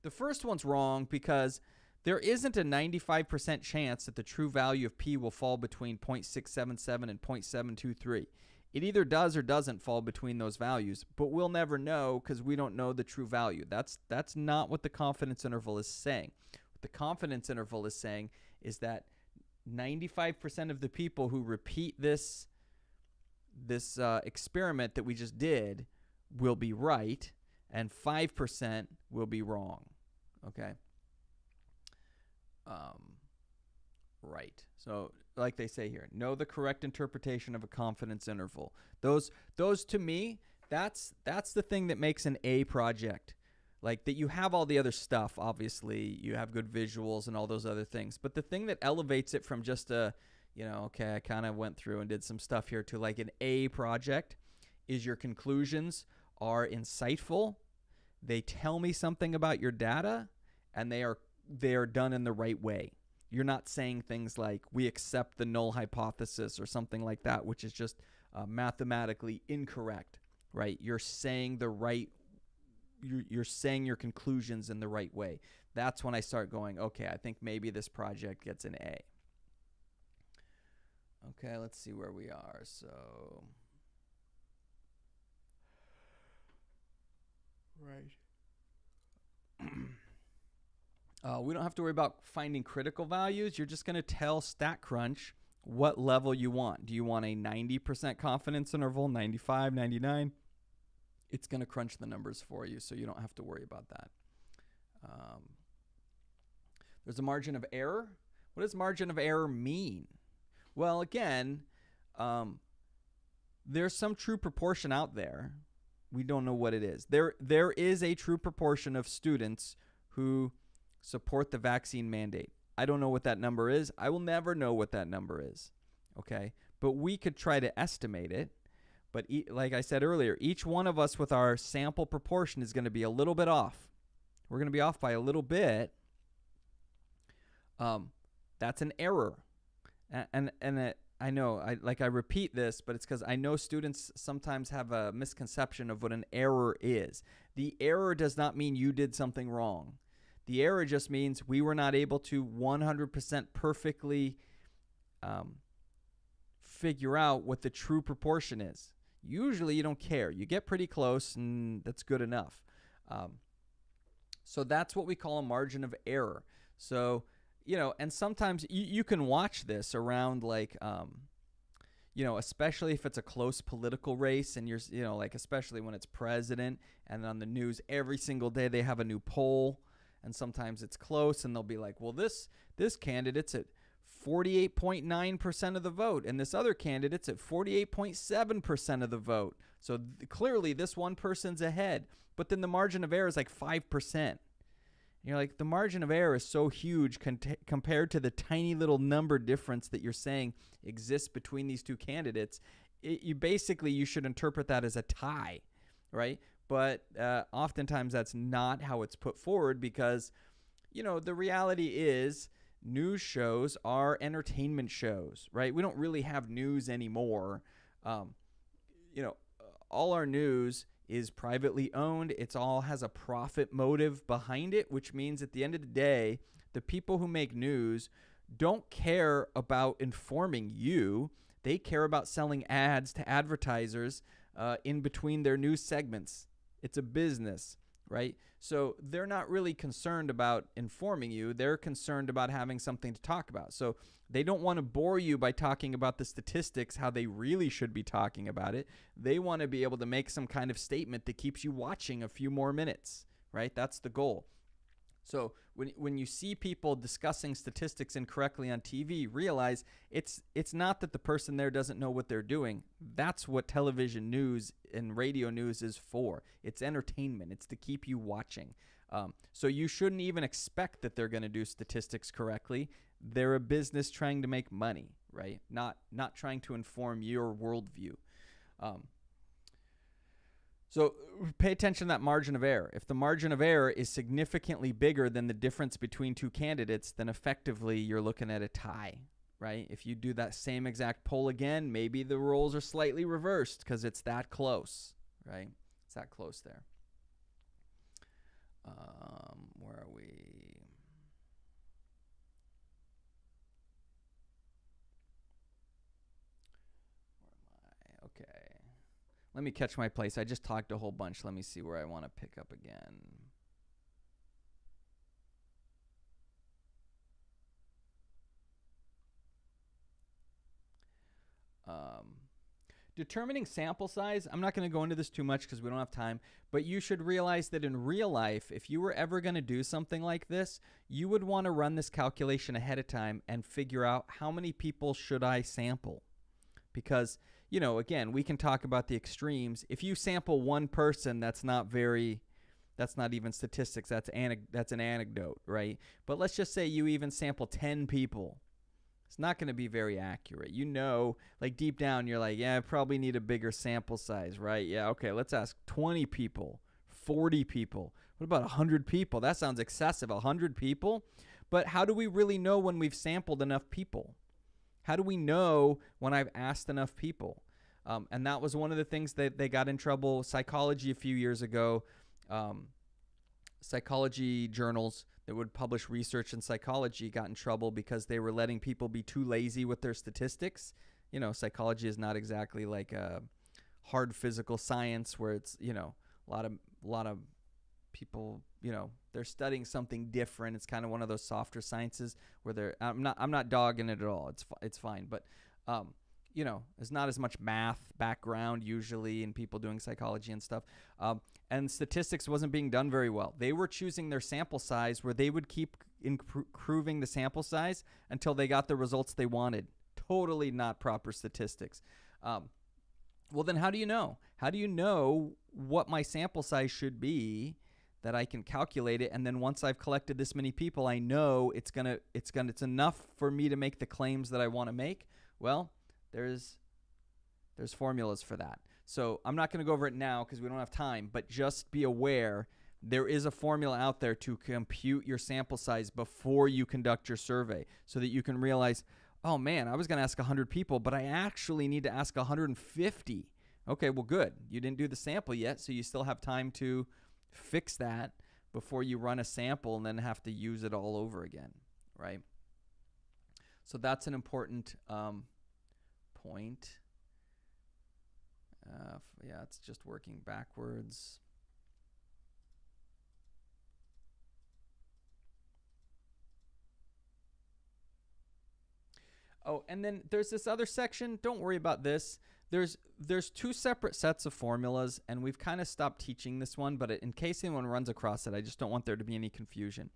The first one's wrong because there isn't a 95% chance that the true value of P will fall between 0.677 and 0.723. It either does or doesn't fall between those values, but we'll never know because we don't know the true value. That's not what the confidence interval is saying. What the confidence interval is saying is that 95% of the people who repeat this experiment that we just did will be right, and 5% will be wrong. Okay. Right. So like they say here, know the correct interpretation of a confidence interval. Those to me, that's the thing that makes an A project. Like that you have all the other stuff, obviously, you have good visuals and all those other things. But the thing that elevates it from just a, okay, I kind of went through and did some stuff here to like an A project is your conclusions are insightful. They tell me something about your data, and they are done in the right way. You're not saying things like we accept the null hypothesis or something like that, which is just mathematically incorrect, right? You're saying the right. You're saying your conclusions in the right way. That's when I start going, okay, I think maybe this project gets an A. Okay, let's see where we are. So, right. We don't have to worry about finding critical values. You're just going to tell StatCrunch what level you want. Do you want a 90% confidence interval, 95, 99? It's going to crunch the numbers for you, so you don't have to worry about that. There's a margin of error. What does margin of error mean? Well, again, there's some true proportion out there. We don't know what it is. There is a true proportion of students who support the vaccine mandate. I don't know what that number is. I will never know what that number is, okay? But we could try to estimate it. But like I said earlier, each one of us with our sample proportion is going to be a little bit off. We're going to be off by a little bit. That's an error. And I know, I repeat this, but it's because I know students sometimes have a misconception of what an error is. The error does not mean you did something wrong. The error just means we were not able to 100% perfectly figure out what the true proportion is. Usually you don't care. You get pretty close, and that's good enough. So that's what we call a margin of error. So, and sometimes you can watch this around like, especially if it's a close political race and you're, like especially when it's president and on the news every single day they have a new poll, and sometimes it's close and they'll be like, well, this candidate's at 48.9% of the vote, and this other candidate's at 48.7% of the vote. So clearly this one person's ahead, but then the margin of error is like 5%. You're like, the margin of error is so huge compared to the tiny little number difference that you're saying exists between these two candidates. You should interpret that as a tie, right? But oftentimes that's not how it's put forward because, the reality is news shows are entertainment shows, right? We don't really have news anymore. All our news is privately owned. It's all has a profit motive behind it, which means at the end of the day, the people who make news don't care about informing you. They care about selling ads to advertisers in between their news segments. It's a business, right? So they're not really concerned about informing you. They're concerned about having something to talk about. So they don't want to bore you by talking about the statistics, how they really should be talking about it. They want to be able to make some kind of statement that keeps you watching a few more minutes, right? That's the goal. So when you see people discussing statistics incorrectly on TV, realize it's not that the person there doesn't know what they're doing. That's what television news and radio news is for. It's entertainment. It's to keep you watching. So you shouldn't even expect that they're going to do statistics correctly. They're a business trying to make money, right? Not trying to inform your worldview. So pay attention to that margin of error. If the margin of error is significantly bigger than the difference between two candidates, then effectively you're looking at a tie, right? If you do that same exact poll again, maybe the roles are slightly reversed because it's that close, right? It's that close there. Where are we? Where am I? Okay. Let me catch my place. I just talked a whole bunch. Let me see where I want to pick up again. Determining sample size, I'm not going to go into this too much because we don't have time, but you should realize that in real life, if you were ever going to do something like this, you would want to run this calculation ahead of time and figure out how many people should I sample. Because, you know, again, we can talk about the extremes. If you sample one person, that's not even statistics. That's an anecdote, right? But let's just say you even sample 10 people. It's not going to be very accurate. You know, like deep down, you're like, yeah, I probably need a bigger sample size, right? Yeah, okay, let's ask 20 people, 40 people. What about 100 people? That sounds excessive, 100 people. But how do we really know when we've sampled enough people? How do we know when I've asked enough people? And that was one of the things that they got in trouble. Psychology a few years ago, psychology journals that would publish research in psychology got in trouble because they were letting people be too lazy with their statistics. You know, psychology is not exactly like a hard physical science where it's, you know, a lot of people, you know, they're studying something different. It's kind of one of those softer sciences where I'm not dogging it at all. It's fine, but you know, there's not as much math background usually in people doing psychology and stuff. And statistics wasn't being done very well. They were choosing their sample size where they would keep improving the sample size until they got the results they wanted. Totally not proper statistics. Well, then how do you know? How do you know what my sample size should be that I can calculate it? And then once I've collected this many people, I know it's enough for me to make the claims that I want to make. Well, there's formulas for that. So I'm not going to go over it now because we don't have time, but just be aware there is a formula out there to compute your sample size before you conduct your survey so that you can realize, oh man, I was going to ask 100 people, but I actually need to ask 150. Okay, well good. You didn't do the sample yet, so you still have time to fix that before you run a sample and then have to use it all over again, right? So that's an important point. Yeah, it's just working backwards. Oh, and then there's this other section. Don't worry about this. There's two separate sets of formulas, and we've kind of stopped teaching this one, but in case anyone runs across it, I just don't want there to be any confusion.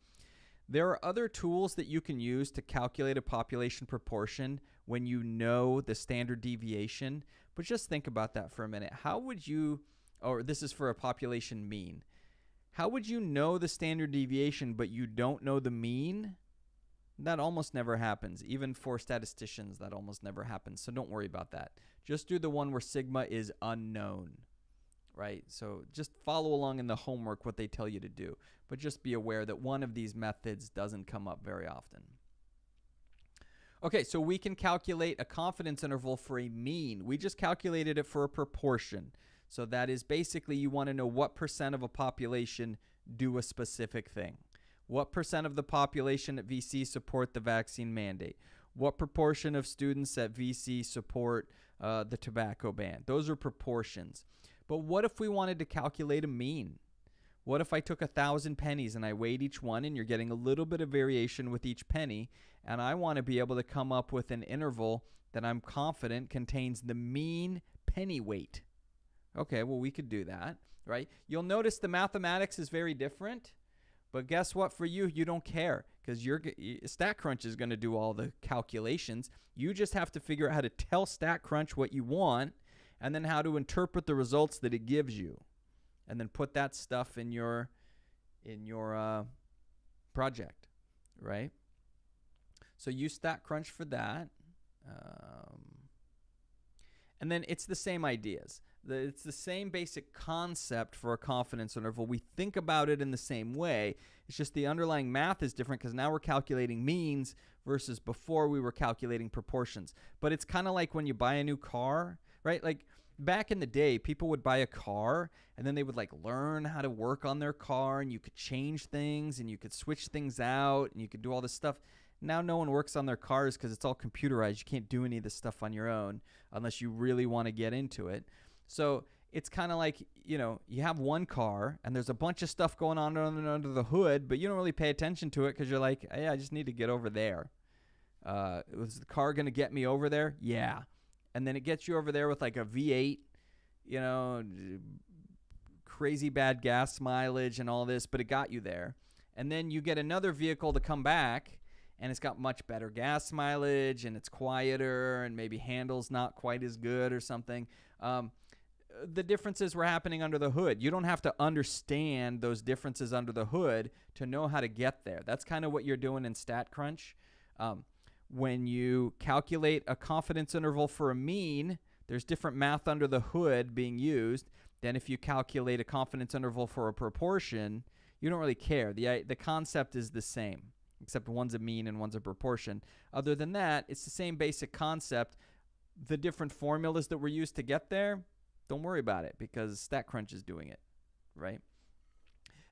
There are other tools that you can use to calculate a population proportion when you know the standard deviation. But just think about that for a minute. How would you, or this is for a population mean, how would you know the standard deviation but you don't know the mean? That almost never happens. Even for statisticians, that almost never happens. So don't worry about that. Just do the one where sigma is unknown, right? So just follow along in the homework what they tell you to do. But just be aware that one of these methods doesn't come up very often. Okay, so we can calculate a confidence interval for a mean. We just calculated it for a proportion. So that is basically you want to know what percent of a population do a specific thing. What percent of the population at VC support the vaccine mandate? What proportion of students at VC support the tobacco ban? Those are proportions. But what if we wanted to calculate a mean? What if I took 1,000 pennies and I weighed each one, and you're getting a little bit of variation with each penny, and I want to be able to come up with an interval that I'm confident contains the mean penny weight? Okay, well, we could do that, right? You'll notice the mathematics is very different, but guess what? For you, you don't care because StatCrunch is going to do all the calculations. You just have to figure out how to tell StatCrunch what you want and then how to interpret the results that it gives you, and then put that stuff in your project, right? So use StatCrunch for that. And then it's the same ideas. It's the same basic concept for a confidence interval. We think about it in the same way. It's just the underlying math is different because now we're calculating means versus before we were calculating proportions. But it's kind of like when you buy a new car, right? Like back in the day, people would buy a car and then they would like learn how to work on their car, and you could change things and you could switch things out and you could do all this stuff. Now no one works on their cars because it's all computerized. You can't do any of this stuff on your own unless you really want to get into it. So it's kind of like, you know, you have one car and there's a bunch of stuff going on under the hood, but you don't really pay attention to it because you're like, hey, I just need to get over there. Was the car going to get me over there? Yeah. and then it gets you over there with like a V8, crazy bad gas mileage and all this, but it got you there. And then you get another vehicle to come back, and it's got much better gas mileage, and it's quieter, and maybe handles not quite as good or something. The differences were happening under the hood. You don't have to understand those differences under the hood to know how to get there. That's kind of what you're doing in StatCrunch. When you calculate a confidence interval for a mean, there's different math under the hood being used than if you calculate a confidence interval for a proportion. You don't really care. The concept is the same, except one's a mean and one's a proportion. Other than that, it's the same basic concept. The different formulas that were used to get there, don't worry about it because StatCrunch is doing it, right?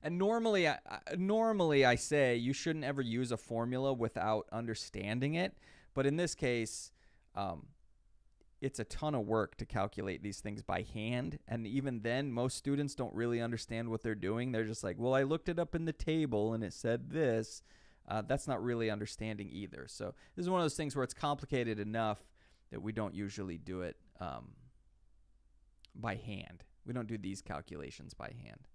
And normally I say you shouldn't ever use a formula without understanding it. But in this case, it's a ton of work to calculate these things by hand. And even then, most students don't really understand what they're doing. They're just like, well, I looked it up in the table and it said this. That's not really understanding either. So this is one of those things where it's complicated enough that we don't usually do it by hand. We don't do these calculations by hand.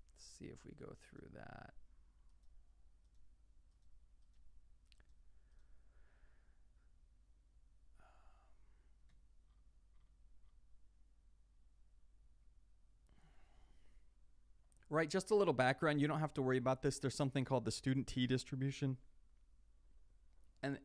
Let's see if we go through that. Right, just a little background. You don't have to worry about this. There's something called the student T distribution. And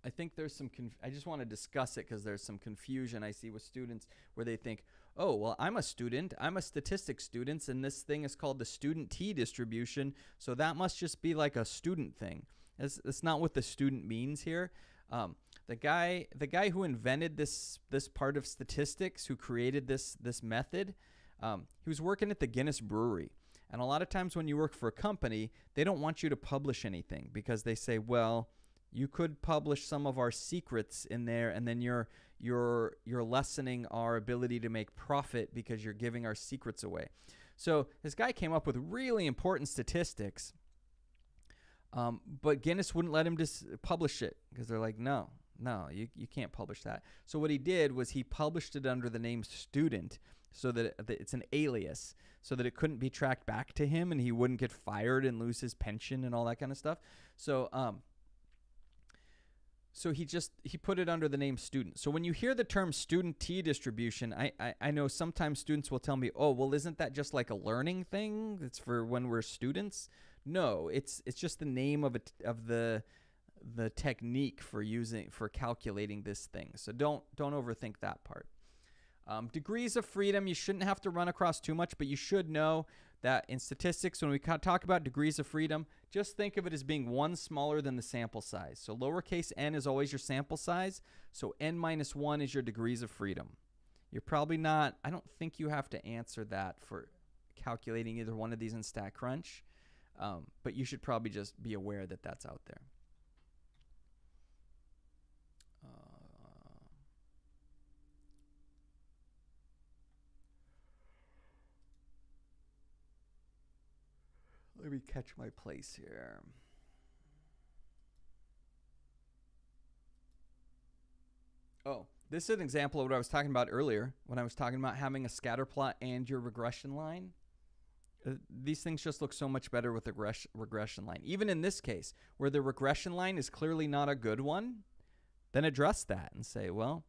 I think there's some, I just want to discuss it because there's some confusion I see with students where they think, oh, well, I'm a student. I'm a statistics student, and this thing is called the student T distribution, so that must just be like a student thing. That's not what the student means here. The guy who invented this part of statistics, who created this method, he was working at the Guinness Brewery. And a lot of times when you work for a company, they don't want you to publish anything because they say, well, you could publish some of our secrets in there, and then you're lessening our ability to make profit because you're giving our secrets away. So this guy came up with really important statistics, but Guinness wouldn't let him publish it because they're like, no, you can't publish that. So what he did was he published it under the name student so that it's an alias, so that it couldn't be tracked back to him and he wouldn't get fired and lose his pension and all that kind of stuff. So he put it under the name student. So when you hear the term student T distribution, I know sometimes students will tell me, oh, well, isn't that just like a learning thing? It's for when we're students. No, it's just the name of the technique for calculating this thing. So don't overthink that part. Degrees of freedom, you shouldn't have to run across too much, but you should know that in statistics, when we talk about degrees of freedom, just think of it as being one smaller than the sample size. So lowercase n is always your sample size, so n minus 1 is your degrees of freedom. You're probably not, I don't think you have to answer that for calculating either one of these in StatCrunch, but you should probably just be aware that that's out there. Let me catch my place here. Oh, this is an example of what I was talking about earlier when I was talking about having a scatter plot and your regression line. These things just look so much better with the regression line. Even in this case, where the regression line is clearly not a good one, then address that and say, well,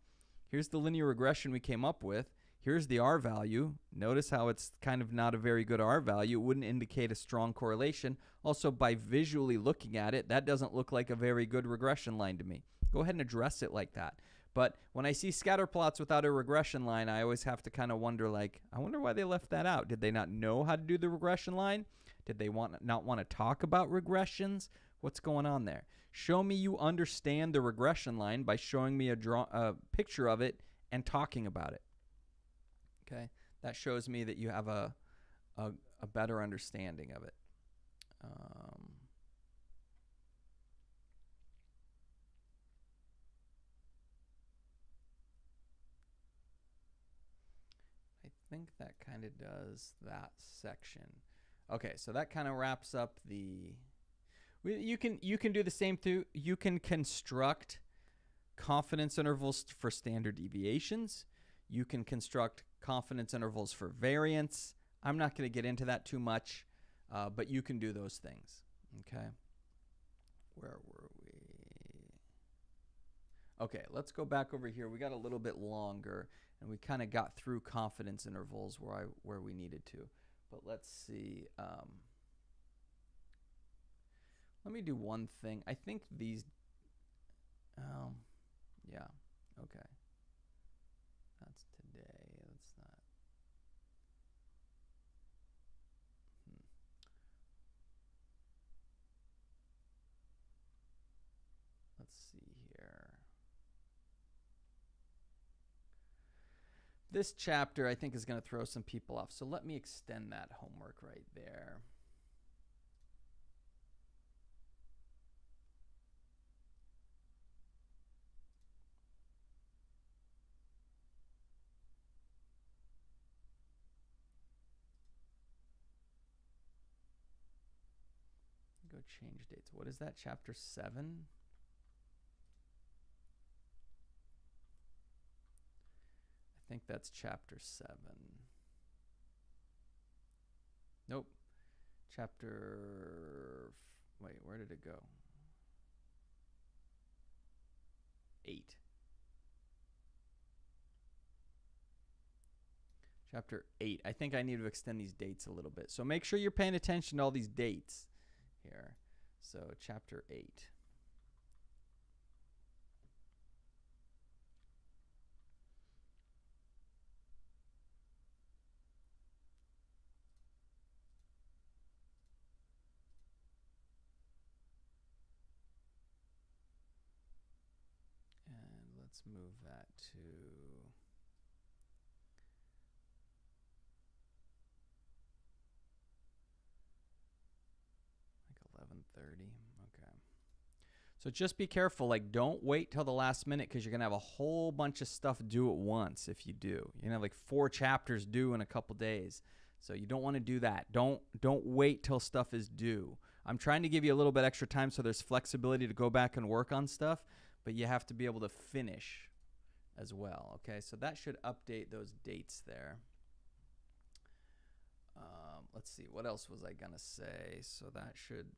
here's the linear regression we came up with. Here's the R value. Notice how it's kind of not a very good R value. It wouldn't indicate a strong correlation. Also, by visually looking at it, that doesn't look like a very good regression line to me. Go ahead and address it like that. But when I see scatter plots without a regression line, I always have to kind of wonder, like, I wonder why they left that out. Did they not know how to do the regression line? Did they not want to talk about regressions? What's going on there? Show me you understand the regression line by showing me a picture of it and talking about it. Okay, that shows me that you have a better understanding of it. I think that kind of does that section. Okay, so that kind of wraps up the... You can do the same too. You can construct confidence intervals for standard deviations. You can construct confidence intervals for variance. I'm not going to get into that too much, but you can do those things. Okay. Where were we? Okay, let's go back over here. We got a little bit longer, and we kind of got through confidence intervals where we needed to. But let's see. Let me do one thing. I think these. Yeah. Okay. That's today. That's not. Let's see here. This chapter, I think, is going to throw some people off. So let me extend that homework right there. Go change dates. What is that? Chapter 7? I think that's chapter 7. Nope. Wait, where did it go? 8. Chapter 8. I think I need to extend these dates a little bit. So make sure you're paying attention to all these dates here. So chapter 8. And let's move that to like 11:30. Okay. So just be careful. Like, don't wait till the last minute, because you're going to have a whole bunch of stuff due at once if you do. You're going to have like 4 chapters due in a couple days. So you don't want to do that. Don't wait till stuff is due. I'm trying to give you a little bit extra time so there's flexibility to go back and work on stuff, but you have to be able to finish as well. Okay, so that should update those dates there. Let's see, what else was I gonna say? So that should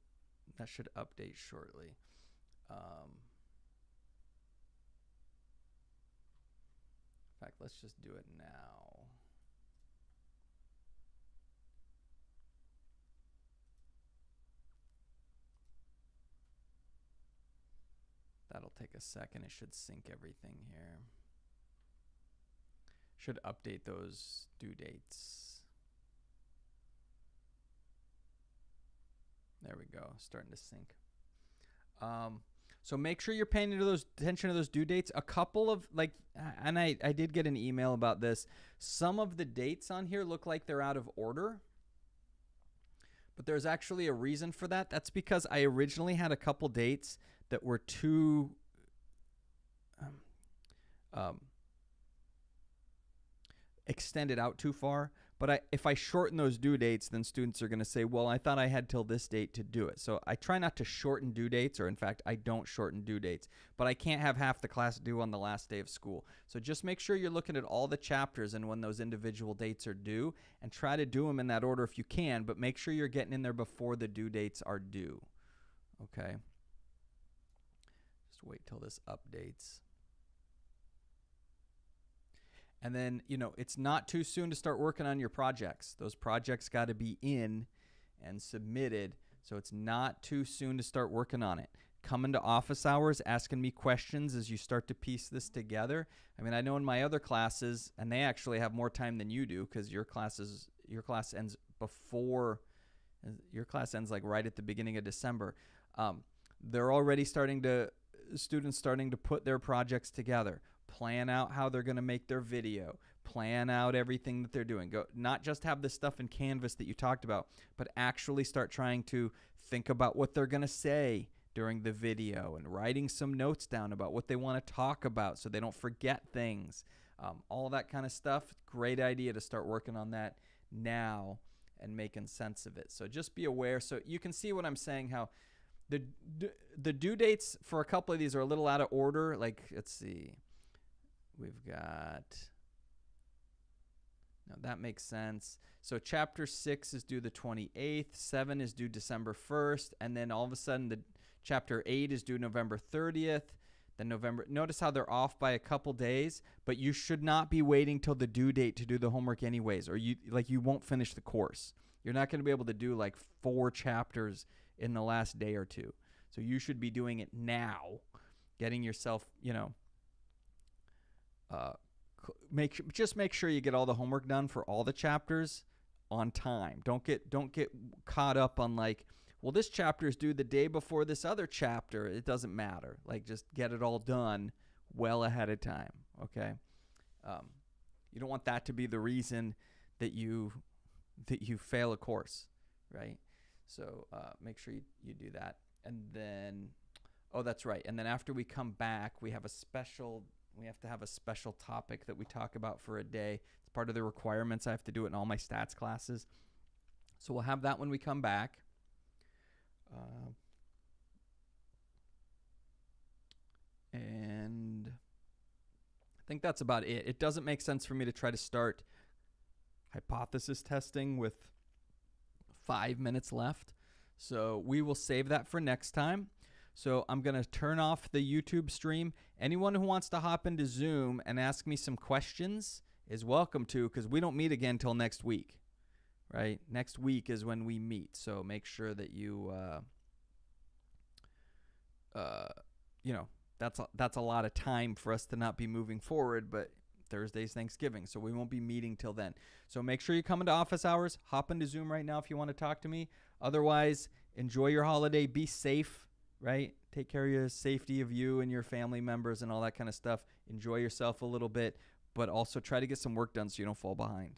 update shortly. In fact, let's just do it now. That'll take a second. It should sync everything here. Should update those due dates. There we go, starting to sync. So make sure you're paying attention to those due dates. A couple of, like, and I did get an email about this. Some of the dates on here look like they're out of order, but there's actually a reason for that. That's because I originally had a couple dates that were too extended out too far. But if I shorten those due dates, then students are going to say, well, I thought I had till this date to do it. So I try not to shorten due dates, or in fact, I don't shorten due dates. But I can't have half the class due on the last day of school. So just make sure you're looking at all the chapters and when those individual dates are due, and try to do them in that order if you can, but make sure you're getting in there before the due dates are due. Okay? Just wait till this updates. And then, it's not too soon to start working on your projects. Those projects got to be in and submitted, so it's not too soon to start working on it. Come into office hours asking me questions as you start to piece this together. I mean, I know in my other classes, and they actually have more time than you do, because your class ends like right at the beginning of December. They're already students starting to put their projects together. Plan out how they're going to make their video. Plan out everything that they're doing. Go, not just have the stuff in Canvas that you talked about, but actually start trying to think about what they're going to say during the video, and writing some notes down about what they want to talk about so they don't forget things. All that kind of stuff. Great idea to start working on that now and making sense of it. So just be aware. So you can see what I'm saying, how The the due dates for a couple of these are a little out of order. Like, let's see. We've got... Now, that makes sense. So Chapter 6 is due the 28th. 7 is due December 1st. And then all of a sudden, the Chapter 8 is due November 30th. Then November... Notice how they're off by a couple days. But you should not be waiting till the due date to do the homework anyways. Or you won't finish the course. You're not going to be able to do like 4 chapters in the last day or two. So you should be doing it now. Getting yourself, just make sure you get all the homework done for all the chapters on time. Don't get caught up on like, well, this chapter is due the day before this other chapter. It doesn't matter. Like, just get it all done well ahead of time. Okay. You don't want that to be the reason that you fail a course, right? So make sure you do that. And then, oh, that's right. And then after we come back, we have to have a special topic that we talk about for a day. It's part of the requirements. I have to do it in all my stats classes. So we'll have that when we come back. And I think that's about it. It doesn't make sense for me to try to start hypothesis testing with 5 minutes left. So we will save that for next time. So I'm going to turn off the YouTube stream. Anyone who wants to hop into Zoom and ask me some questions is welcome to, because we don't meet again until next week, right? Next week is when we meet. So make sure that you, that's a lot of time for us to not be moving forward, but Thursday's Thanksgiving, so we won't be meeting till then. So make sure you come into office hours. Hop into Zoom right now if you want to talk to me. Otherwise, enjoy your holiday. Be safe, right? Take care of your safety of you and your family members and all that kind of stuff. Enjoy yourself a little bit, but also try to get some work done so you don't fall behind.